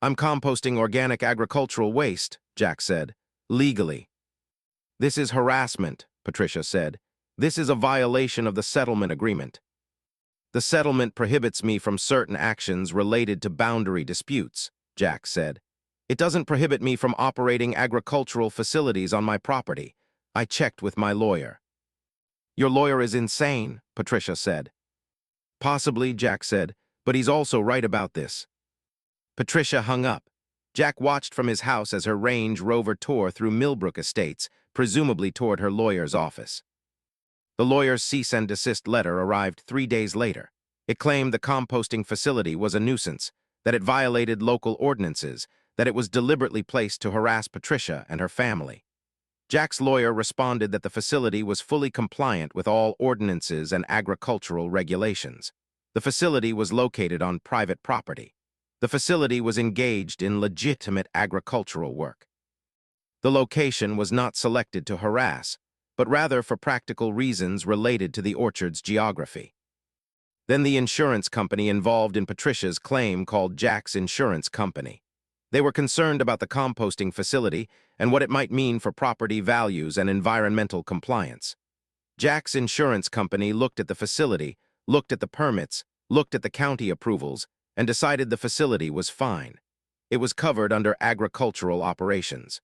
"I'm composting organic agricultural waste," Jack said. "Legally." "This is harassment," Patricia said. "This is a violation of the settlement agreement." "The settlement prohibits me from certain actions related to boundary disputes," Jack said. "It doesn't prohibit me from operating agricultural facilities on my property. I checked with my lawyer." "Your lawyer is insane," Patricia said. "Possibly," Jack said, "but he's also right about this." Patricia hung up. Jack watched from his house as her Range Rover tore through Millbrook Estates, presumably toward her lawyer's office. The lawyer's cease and desist letter arrived 3 days later. It claimed the composting facility was a nuisance, that it violated local ordinances, that it was deliberately placed to harass Patricia and her family. Jack's lawyer responded that the facility was fully compliant with all ordinances and agricultural regulations. The facility was located on private property. The facility was engaged in legitimate agricultural work. The location was not selected to harass, but rather for practical reasons related to the orchard's geography. Then the insurance company involved in Patricia's claim called Jack's Insurance Company. They were concerned about the composting facility and what it might mean for property values and environmental compliance. Jack's Insurance Company looked at the facility, looked at the permits, looked at the county approvals, and decided the facility was fine. It was covered under agricultural operations.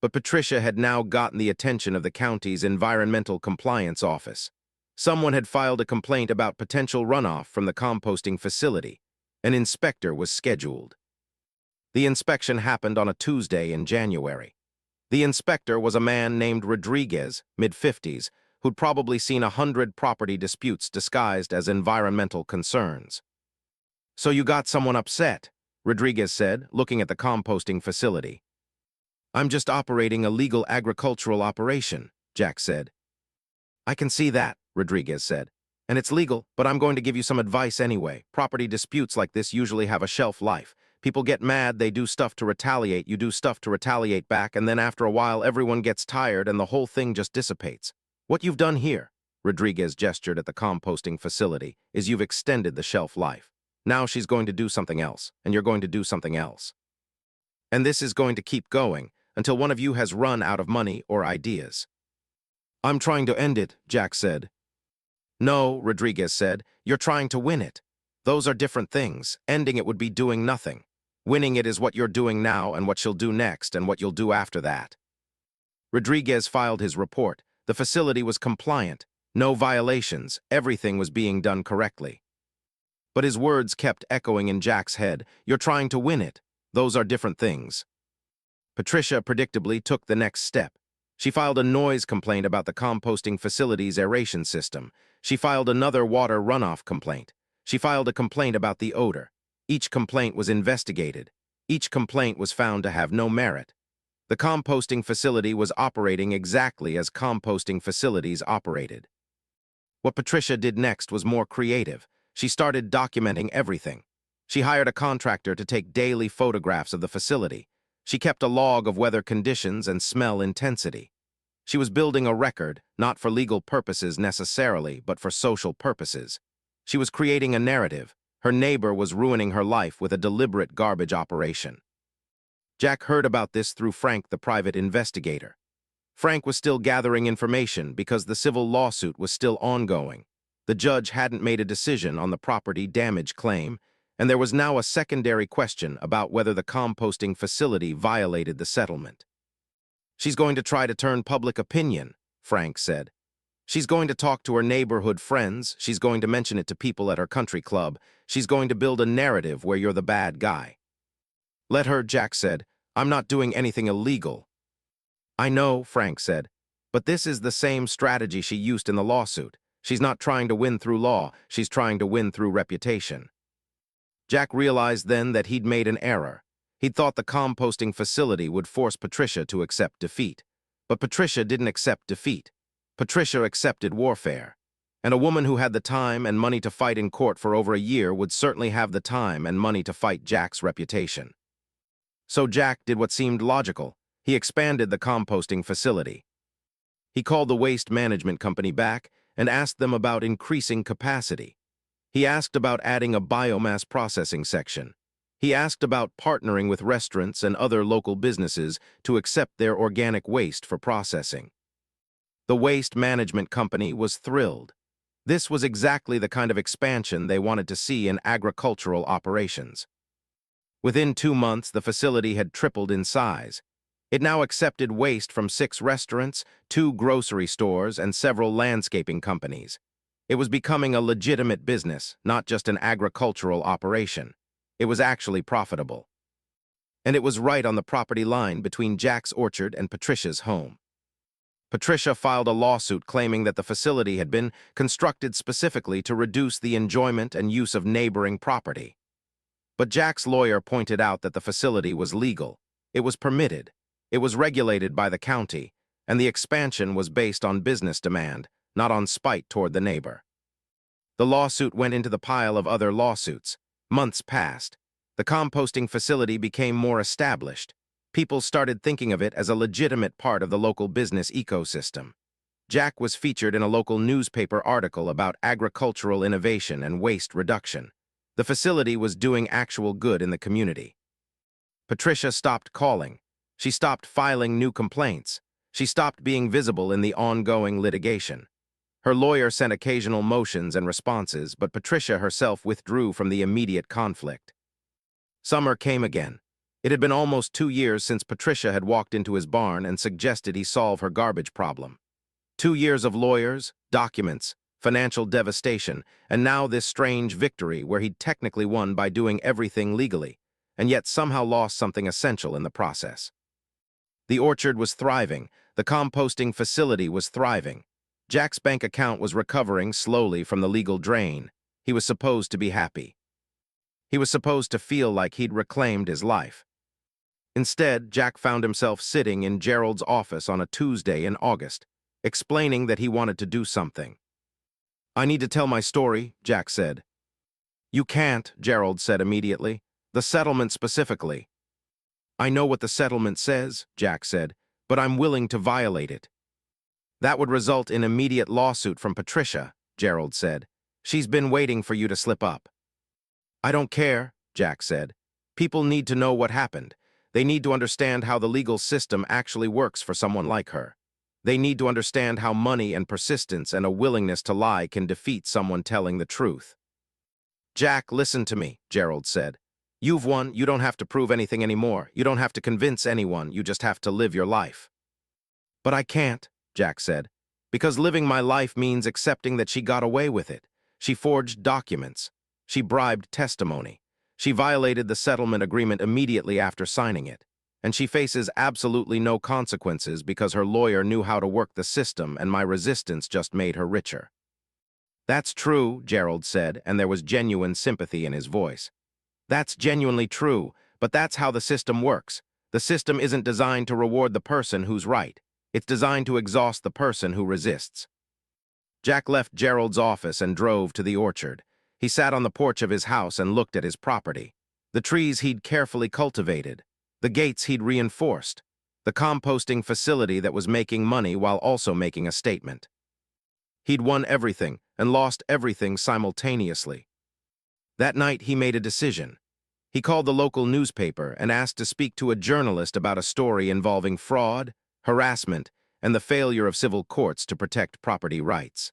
But Patricia had now gotten the attention of the county's Environmental Compliance Office. Someone had filed a complaint about potential runoff from the composting facility. An inspector was scheduled. The inspection happened on a Tuesday in January. The inspector was a man named Rodriguez, mid-50s, who'd probably seen 100 property disputes disguised as environmental concerns. "So you got someone upset," Rodriguez said, looking at the composting facility. "I'm just operating a legal agricultural operation," Jack said. "I can see that," Rodriguez said. "And it's legal, but I'm going to give you some advice anyway. Property disputes like this usually have a shelf life. People get mad, they do stuff to retaliate, you do stuff to retaliate back, and then after a while everyone gets tired and the whole thing just dissipates. What you've done here," Rodriguez gestured at the composting facility, "is you've extended the shelf life. Now she's going to do something else, and you're going to do something else. And this is going to keep going until one of you has run out of money or ideas." "I'm trying to end it," Jack said. "No," Rodriguez said, "you're trying to win it. Those are different things. Ending it would be doing nothing. Winning it is what you're doing now and what she'll do next and what you'll do after that." Rodriguez filed his report. The facility was compliant. No violations. Everything was being done correctly. But his words kept echoing in Jack's head. "You're trying to win it. Those are different things." Patricia predictably took the next step. She filed a noise complaint about the composting facility's aeration system. She filed another water runoff complaint. She filed a complaint about the odor. Each complaint was investigated. Each complaint was found to have no merit. The composting facility was operating exactly as composting facilities operated. What Patricia did next was more creative. She started documenting everything. She hired a contractor to take daily photographs of the facility. She kept a log of weather conditions and smell intensity. She was building a record, not for legal purposes necessarily, but for social purposes. She was creating a narrative. Her neighbor was ruining her life with a deliberate garbage operation. Jack heard about this through Frank, the private investigator. Frank was still gathering information because the civil lawsuit was still ongoing. The judge hadn't made a decision on the property damage claim, and there was now a secondary question about whether the composting facility violated the settlement. "She's going to try to turn public opinion," Frank said. "She's going to talk to her neighborhood friends. She's going to mention it to people at her country club. She's going to build a narrative where you're the bad guy." "Let her," Jack said. "I'm not doing anything illegal." "I know," Frank said, "but this is the same strategy she used in the lawsuit. She's not trying to win through law, she's trying to win through reputation." Jack realized then that he'd made an error. He'd thought the composting facility would force Patricia to accept defeat. But Patricia didn't accept defeat. Patricia accepted warfare. And a woman who had the time and money to fight in court for over a year would certainly have the time and money to fight Jack's reputation. So Jack did what seemed logical. He expanded the composting facility. He called the waste management company back and asked them about increasing capacity. He asked about adding a biomass processing section. He asked about partnering with restaurants and other local businesses to accept their organic waste for processing. The waste management company was thrilled. This was exactly the kind of expansion they wanted to see in agricultural operations. Within 2 months, the facility had tripled in size. It now accepted waste from 6 restaurants, 2 grocery stores, and several landscaping companies. It was becoming a legitimate business, not just an agricultural operation. It was actually profitable. And it was right on the property line between Jack's orchard and Patricia's home. Patricia filed a lawsuit claiming that the facility had been constructed specifically to reduce the enjoyment and use of neighboring property. But Jack's lawyer pointed out that the facility was legal. It was permitted. It was regulated by the county, and the expansion was based on business demand, not on spite toward the neighbor. The lawsuit went into the pile of other lawsuits. Months passed. The composting facility became more established. People started thinking of it as a legitimate part of the local business ecosystem. Jack was featured in a local newspaper article about agricultural innovation and waste reduction. The facility was doing actual good in the community. Patricia stopped calling. She stopped filing new complaints. She stopped being visible in the ongoing litigation. Her lawyer sent occasional motions and responses, but Patricia herself withdrew from the immediate conflict. Summer came again. It had been almost 2 years since Patricia had walked into his barn and suggested he solve her garbage problem. 2 years of lawyers, documents, financial devastation, and now this strange victory where he'd technically won by doing everything legally, and yet somehow lost something essential in the process. The orchard was thriving. The composting facility was thriving. Jack's bank account was recovering slowly from the legal drain. He was supposed to be happy. He was supposed to feel like he'd reclaimed his life. Instead, Jack found himself sitting in Gerald's office on a Tuesday in August, explaining that he wanted to do something. "I need to tell my story," Jack said. "You can't," Gerald said immediately. "The settlement specifically." "I know what the settlement says," Jack said, "but I'm willing to violate it." "That would result in immediate lawsuit from Patricia," Gerald said. "She's been waiting for you to slip up." "I don't care," Jack said. "People need to know what happened. They need to understand how the legal system actually works for someone like her. They need to understand how money and persistence and a willingness to lie can defeat someone telling the truth." "Jack, listen to me," Gerald said. "You've won. You don't have to prove anything anymore. You don't have to convince anyone. You just have to live your life." "But I can't," Jack said, "because living my life means accepting that she got away with it. She forged documents. She bribed testimony. She violated the settlement agreement immediately after signing it. and she faces absolutely no consequences because her lawyer knew how to work the system and my resistance just made her richer. That's true, Gerald said, and there was genuine sympathy in his voice. That's genuinely true, but that's how the system works. The system isn't designed to reward the person who's right. It's designed to exhaust the person who resists. Jack left Gerald's office and drove to the orchard. He sat on the porch of his house and looked at his property. The trees he'd carefully cultivated, the gates he'd reinforced, the composting facility that was making money while also making a statement. He'd won everything and lost everything simultaneously. That night, he made a decision. He called the local newspaper and asked to speak to a journalist about a story involving fraud, harassment, and the failure of civil courts to protect property rights.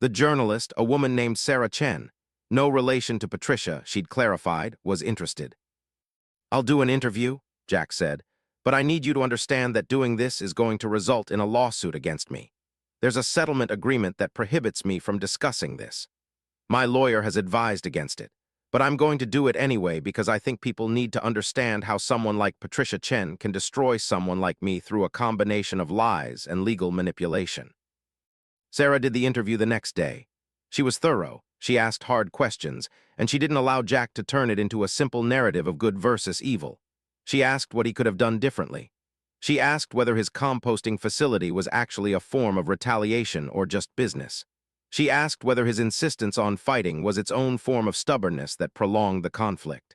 The journalist, a woman named Sarah Chen, no relation to Patricia, she'd clarified, was interested. "I'll do an interview," Jack said, "but I need you to understand that doing this is going to result in a lawsuit against me. There's a settlement agreement that prohibits me from discussing this. My lawyer has advised against it, but I'm going to do it anyway because I think people need to understand how someone like Patricia Chen can destroy someone like me through a combination of lies and legal manipulation." Sarah did the interview the next day. She was thorough, she asked hard questions, and she didn't allow Jack to turn it into a simple narrative of good versus evil. She asked what he could have done differently. She asked whether his composting facility was actually a form of retaliation or just business. She asked whether his insistence on fighting was its own form of stubbornness that prolonged the conflict.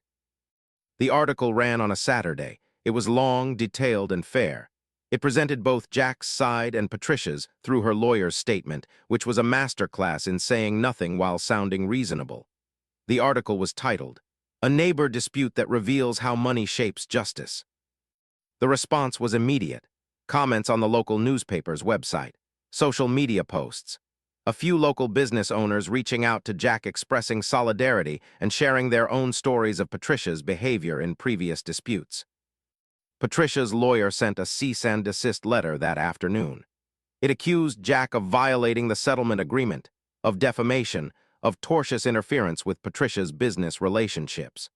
The article ran on a Saturday. It was long, detailed, and fair. It presented both Jack's side and Patricia's through her lawyer's statement, which was a masterclass in saying nothing while sounding reasonable. The article was titled, "A Neighbor Dispute That Reveals How Money Shapes Justice." The response was immediate. Comments on the local newspaper's website, social media posts, a few local business owners reaching out to Jack expressing solidarity and sharing their own stories of Patricia's behavior in previous disputes. Patricia's lawyer sent a cease and desist letter that afternoon. It accused Jack of violating the settlement agreement, of defamation, of tortious interference with Patricia's business relationships.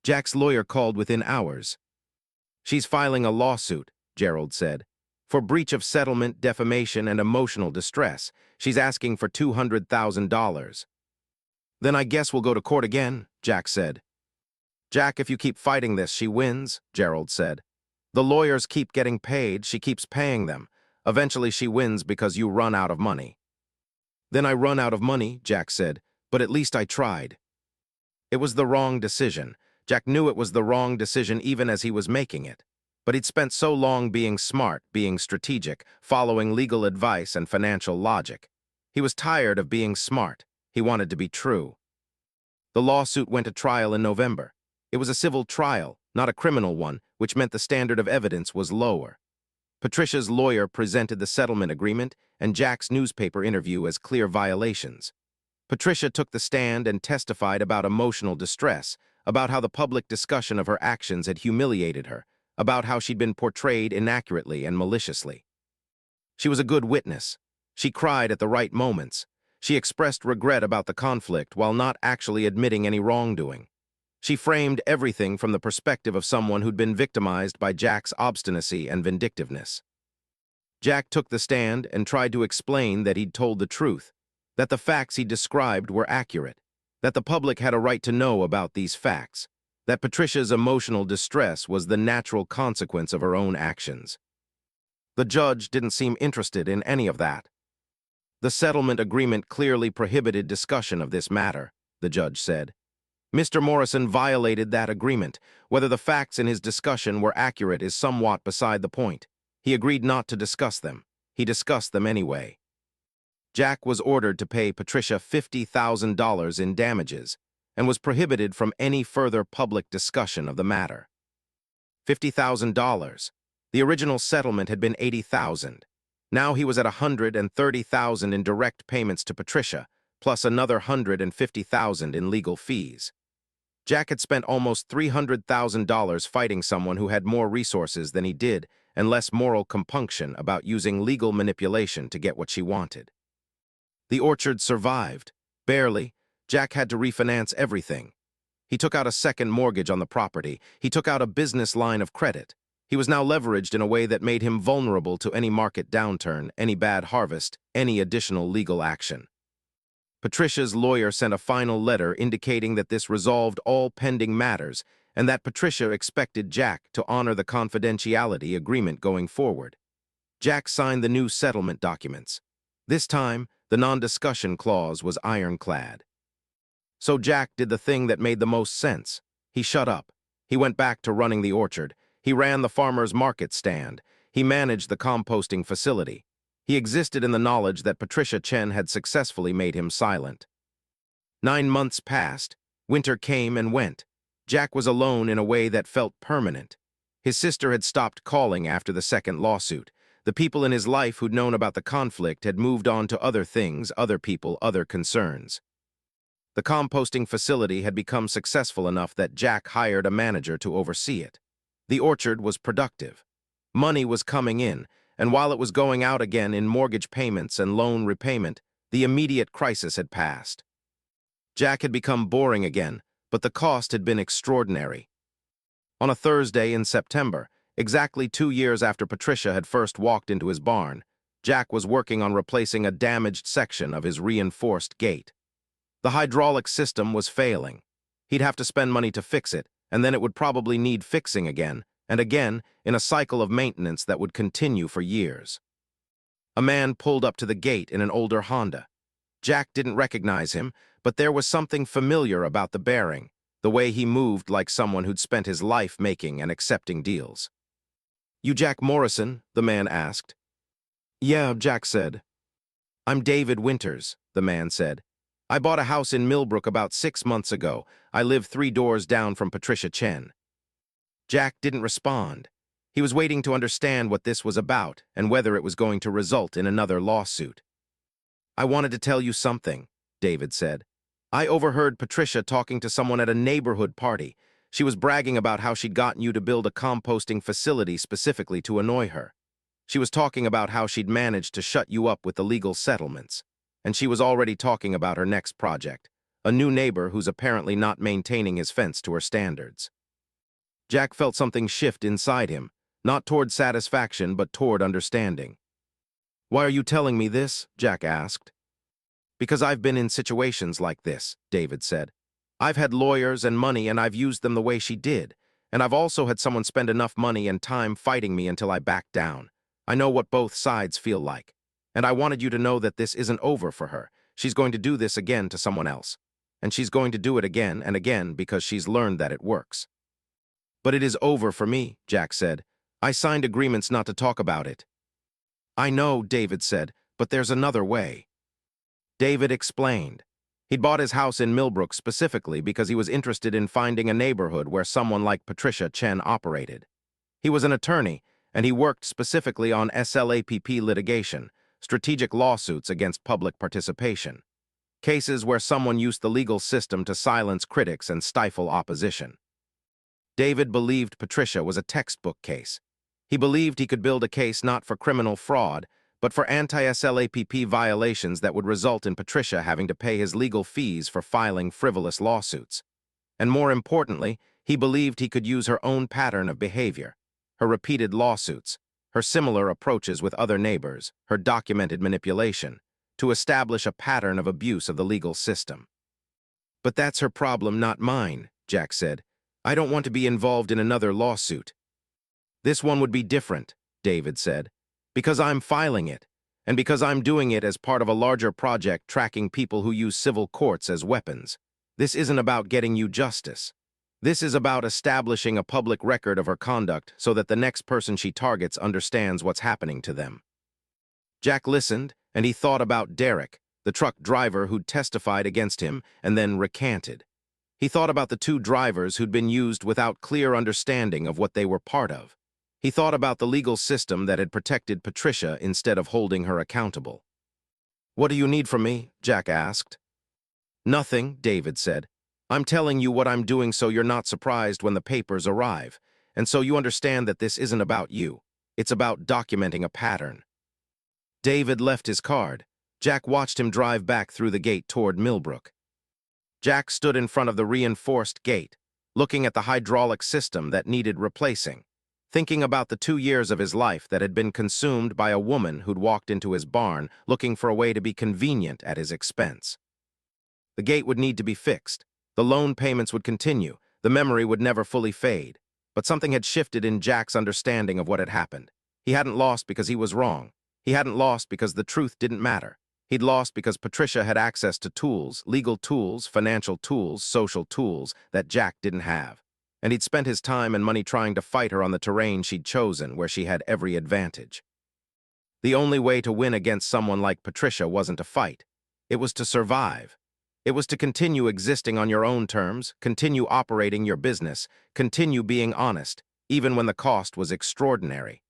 Jack's lawyer called within hours. "She's filing a lawsuit," Gerald said, "for breach of settlement, defamation, and emotional distress. She's asking for $200,000. "Then I guess we'll go to court again," Jack said. "Jack, if you keep fighting this, she wins," Gerald said. "The lawyers keep getting paid, she keeps paying them. Eventually she wins because you run out of money." "Then I run out of money," Jack said, "but at least I tried." It was the wrong decision. Jack knew it was the wrong decision even as he was making it. But he'd spent so long being smart, being strategic, following legal advice and financial logic. He was tired of being smart. He wanted to be true. The lawsuit went to trial in November. It was a civil trial, not a criminal one, which meant the standard of evidence was lower. Patricia's lawyer presented the settlement agreement and Jack's newspaper interview as clear violations. Patricia took the stand and testified about emotional distress, about how the public discussion of her actions had humiliated her, about how she'd been portrayed inaccurately and maliciously. She was a good witness. She cried at the right moments. She expressed regret about the conflict while not actually admitting any wrongdoing. She framed everything from the perspective of someone who'd been victimized by Jack's obstinacy and vindictiveness. Jack took the stand and tried to explain that he'd told the truth, that the facts he described were accurate, that the public had a right to know about these facts, that Patricia's emotional distress was the natural consequence of her own actions. The judge didn't seem interested in any of that. "The settlement agreement clearly prohibited discussion of this matter," the judge said. "Mr. Morrison violated that agreement. Whether the facts in his discussion were accurate is somewhat beside the point. He agreed not to discuss them. He discussed them anyway." Jack was ordered to pay Patricia $50,000 in damages and was prohibited from any further public discussion of the matter. $50,000. The original settlement had been $80,000. Now he was at $130,000 in direct payments to Patricia, plus another $150,000 in legal fees. Jack had spent almost $300,000 fighting someone who had more resources than he did and less moral compunction about using legal manipulation to get what she wanted. The orchard survived. Barely. Jack had to refinance everything. He took out a second mortgage on the property. He took out a business line of credit. He was now leveraged in a way that made him vulnerable to any market downturn, any bad harvest, any additional legal action. Patricia's lawyer sent a final letter indicating that this resolved all pending matters and that Patricia expected Jack to honor the confidentiality agreement going forward. Jack signed the new settlement documents. This time, the non-discussion clause was ironclad. So Jack did the thing that made the most sense. He shut up. He went back to running the orchard. He ran the farmer's market stand. He managed the composting facility. He existed in the knowledge that Patricia Chen had successfully made him silent. 9 months passed. Winter came and went. Jack was alone in a way that felt permanent. His sister had stopped calling after the second lawsuit. The people in his life who'd known about the conflict had moved on to other things, other people, other concerns. The composting facility had become successful enough that Jack hired a manager to oversee it. The orchard was productive. Money was coming in, and while it was going out again in mortgage payments and loan repayment, the immediate crisis had passed. Jack had become boring again, but the cost had been extraordinary. On a Thursday in September, exactly 2 years after Patricia had first walked into his barn, Jack was working on replacing a damaged section of his reinforced gate. The hydraulic system was failing. He'd have to spend money to fix it, and then it would probably need fixing again, and again, in a cycle of maintenance that would continue for years. A man pulled up to the gate in an older Honda. Jack didn't recognize him, but there was something familiar about the bearing, the way he moved like someone who'd spent his life making and accepting deals. "You Jack Morrison?" the man asked. "Yeah," Jack said. "I'm David Winters," the man said. "I bought a house in Millbrook about 6 months ago. I live 3 doors down from Patricia Chen." Jack didn't respond. He was waiting to understand what this was about and whether it was going to result in another lawsuit. "I wanted to tell you something," David said. "I overheard Patricia talking to someone at a neighborhood party. She was bragging about how she'd gotten you to build a composting facility specifically to annoy her. She was talking about how she'd managed to shut you up with the legal settlements. And she was already talking about her next project, a new neighbor who's apparently not maintaining his fence to her standards." Jack felt something shift inside him, not toward satisfaction but toward understanding. "Why are you telling me this?" Jack asked. "Because I've been in situations like this," David said. "I've had lawyers and money and I've used them the way she did, and I've also had someone spend enough money and time fighting me until I backed down. I know what both sides feel like. And I wanted you to know that this isn't over for her. She's going to do this again to someone else. And she's going to do it again and again because she's learned that it works." "But it is over for me," Jack said. "I signed agreements not to talk about it." "I know," David said, "but there's another way." David explained. He'd bought his house in Millbrook specifically because he was interested in finding a neighborhood where someone like Patricia Chen operated. He was an attorney, and he worked specifically on SLAPP litigation, strategic lawsuits against public participation, cases where someone used the legal system to silence critics and stifle opposition. David believed Patricia was a textbook case. He believed he could build a case not for criminal fraud, but for anti-SLAPP violations that would result in Patricia having to pay his legal fees for filing frivolous lawsuits. And more importantly, he believed he could use her own pattern of behavior, her repeated lawsuits, her similar approaches with other neighbors, her documented manipulation, to establish a pattern of abuse of the legal system. "But that's her problem, not mine," Jack said. "I don't want to be involved in another lawsuit." "This one would be different," David said, "because I'm filing it, and because I'm doing it as part of a larger project tracking people who use civil courts as weapons. This isn't about getting you justice. This is about establishing a public record of her conduct so that the next person she targets understands what's happening to them." Jack listened, and he thought about Derek, the truck driver who'd testified against him and then recanted. He thought about the 2 drivers who'd been used without clear understanding of what they were part of. He thought about the legal system that had protected Patricia instead of holding her accountable. "What do you need from me?" Jack asked. "Nothing," David said. "I'm telling you what I'm doing so you're not surprised when the papers arrive, and so you understand that this isn't about you. It's about documenting a pattern." David left his card. Jack watched him drive back through the gate toward Millbrook. Jack stood in front of the reinforced gate, looking at the hydraulic system that needed replacing, thinking about the 2 years of his life that had been consumed by a woman who'd walked into his barn looking for a way to be convenient at his expense. The gate would need to be fixed. The loan payments would continue. The memory would never fully fade. But something had shifted in Jack's understanding of what had happened. He hadn't lost because he was wrong. He hadn't lost because the truth didn't matter. He'd lost because Patricia had access to tools, legal tools, financial tools, social tools that Jack didn't have. And he'd spent his time and money trying to fight her on the terrain she'd chosen, where she had every advantage. The only way to win against someone like Patricia wasn't to fight. It was to survive. It was to continue existing on your own terms, continue operating your business, continue being honest, even when the cost was extraordinary.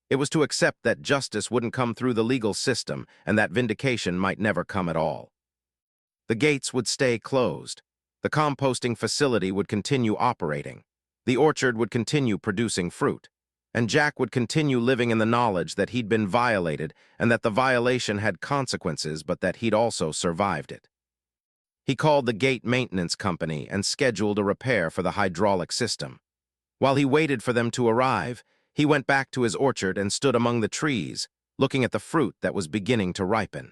It was to accept that justice wouldn't come through the legal system and that vindication might never come at all. The gates would stay closed. The composting facility would continue operating. The orchard would continue producing fruit. And Jack would continue living in the knowledge that he'd been violated and that the violation had consequences, but that he'd also survived it. He called the gate maintenance company and scheduled a repair for the hydraulic system. While he waited for them to arrive, he went back to his orchard and stood among the trees, looking at the fruit that was beginning to ripen.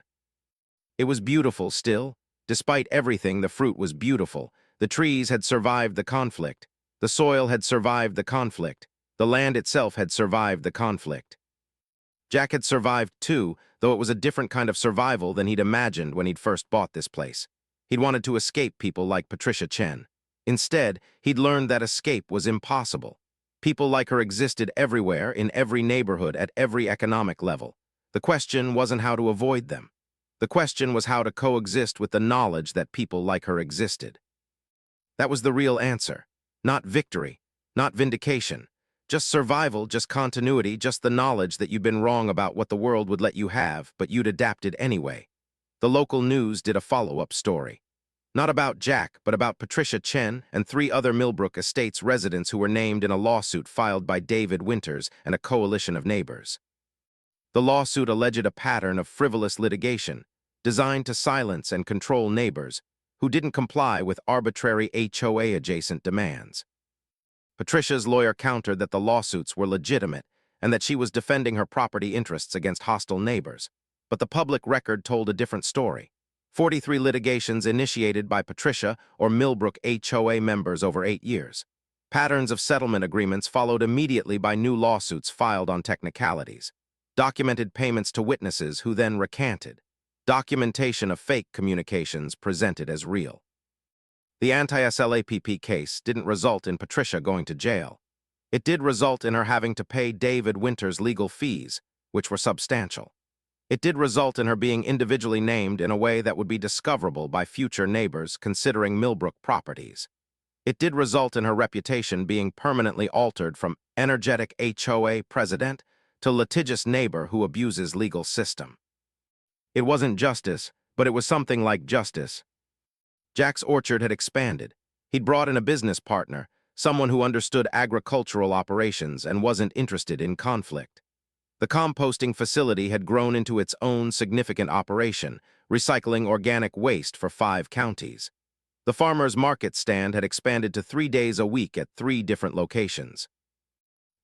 It was beautiful still. Despite everything, the fruit was beautiful. The trees had survived the conflict. The soil had survived the conflict. The land itself had survived the conflict. Jack had survived too, though it was a different kind of survival than he'd imagined when he'd first bought this place. He'd wanted to escape people like Patricia Chen. Instead, he'd learned that escape was impossible. People like her existed everywhere, in every neighborhood, at every economic level. The question wasn't how to avoid them. The question was how to coexist with the knowledge that people like her existed. That was the real answer. Not victory, not vindication. Just survival, just continuity, just the knowledge that you'd been wrong about what the world would let you have, but you'd adapted anyway. The local news did a follow-up story. Not about Jack, but about Patricia Chen and 3 other Millbrook Estates residents who were named in a lawsuit filed by David Winters and a coalition of neighbors. The lawsuit alleged a pattern of frivolous litigation designed to silence and control neighbors who didn't comply with arbitrary HOA-adjacent demands. Patricia's lawyer countered that the lawsuits were legitimate and that she was defending her property interests against hostile neighbors. But the public record told a different story. 43 litigations initiated by Patricia or Millbrook HOA members over 8 years. Patterns of settlement agreements followed immediately by new lawsuits filed on technicalities. Documented payments to witnesses who then recanted. Documentation of fake communications presented as real. The anti-SLAPP case didn't result in Patricia going to jail. It did result in her having to pay David Winters' legal fees, which were substantial. It did result in her being individually named in a way that would be discoverable by future neighbors considering Millbrook properties. It did result in her reputation being permanently altered from energetic HOA president to litigious neighbor who abuses legal system. It wasn't justice, but it was something like justice. Jack's orchard had expanded. He'd brought in a business partner, someone who understood agricultural operations and wasn't interested in conflict. The composting facility had grown into its own significant operation, recycling organic waste for 5 counties. The farmers' market stand had expanded to 3 days a week at 3 different locations.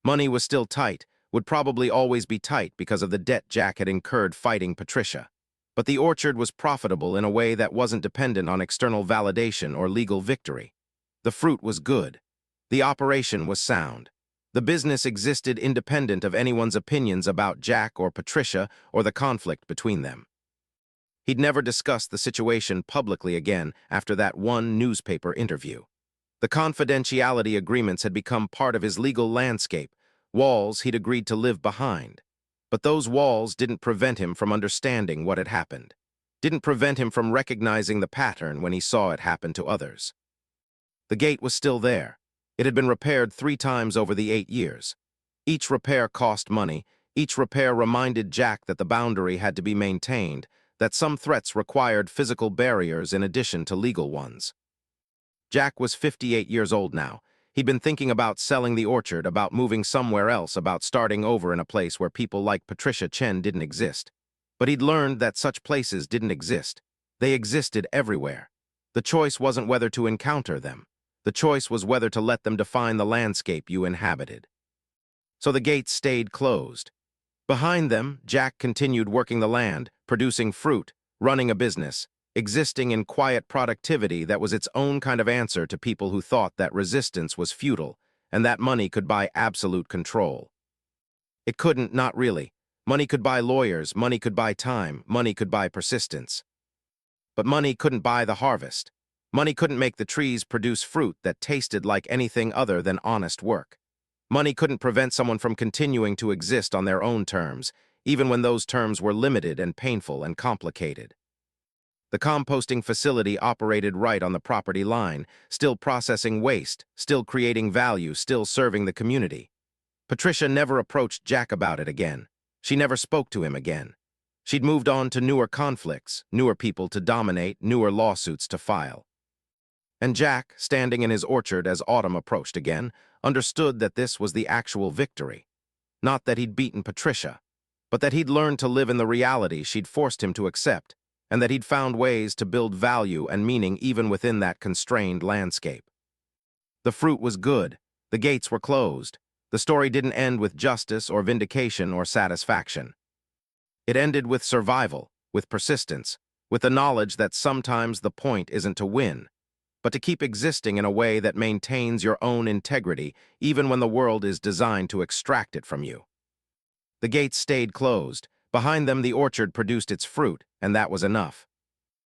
Money was still tight, would probably always be tight because of the debt Jack had incurred fighting Patricia. But the orchard was profitable in a way that wasn't dependent on external validation or legal victory. The fruit was good. The operation was sound. The business existed independent of anyone's opinions about Jack or Patricia or the conflict between them. He'd never discussed the situation publicly again after that one newspaper interview. The confidentiality agreements had become part of his legal landscape, walls he'd agreed to live behind. But those walls didn't prevent him from understanding what had happened, didn't prevent him from recognizing the pattern when he saw it happen to others. The gate was still there. It had been repaired 3 times over the 8 years. Each repair cost money. Each repair reminded Jack that the boundary had to be maintained, that some threats required physical barriers in addition to legal ones. Jack was 58 years old now. He'd been thinking about selling the orchard, about moving somewhere else, about starting over in a place where people like Patricia Chen didn't exist. But he'd learned that such places didn't exist. They existed everywhere. The choice wasn't whether to encounter them. The choice was whether to let them define the landscape you inhabited. So the gates stayed closed. Behind them, Jack continued working the land, producing fruit, running a business, existing in quiet productivity that was its own kind of answer to people who thought that resistance was futile and that money could buy absolute control. It couldn't, not really. Money could buy lawyers, money could buy time, money could buy persistence. But money couldn't buy the harvest. Money couldn't make the trees produce fruit that tasted like anything other than honest work. Money couldn't prevent someone from continuing to exist on their own terms, even when those terms were limited and painful and complicated. The composting facility operated right on the property line, still processing waste, still creating value, still serving the community. Patricia never approached Jack about it again. She never spoke to him again. She'd moved on to newer conflicts, newer people to dominate, newer lawsuits to file. And Jack, standing in his orchard as autumn approached again, understood that this was the actual victory. Not that he'd beaten Patricia, but that he'd learned to live in the reality she'd forced him to accept, and that he'd found ways to build value and meaning even within that constrained landscape. The fruit was good. The gates were closed. The story didn't end with justice or vindication or satisfaction. It ended with survival, with persistence, with the knowledge that sometimes the point isn't to win, but to keep existing in a way that maintains your own integrity even when the world is designed to extract it from you. The gates stayed closed. Behind them, the orchard produced its fruit, and that was enough.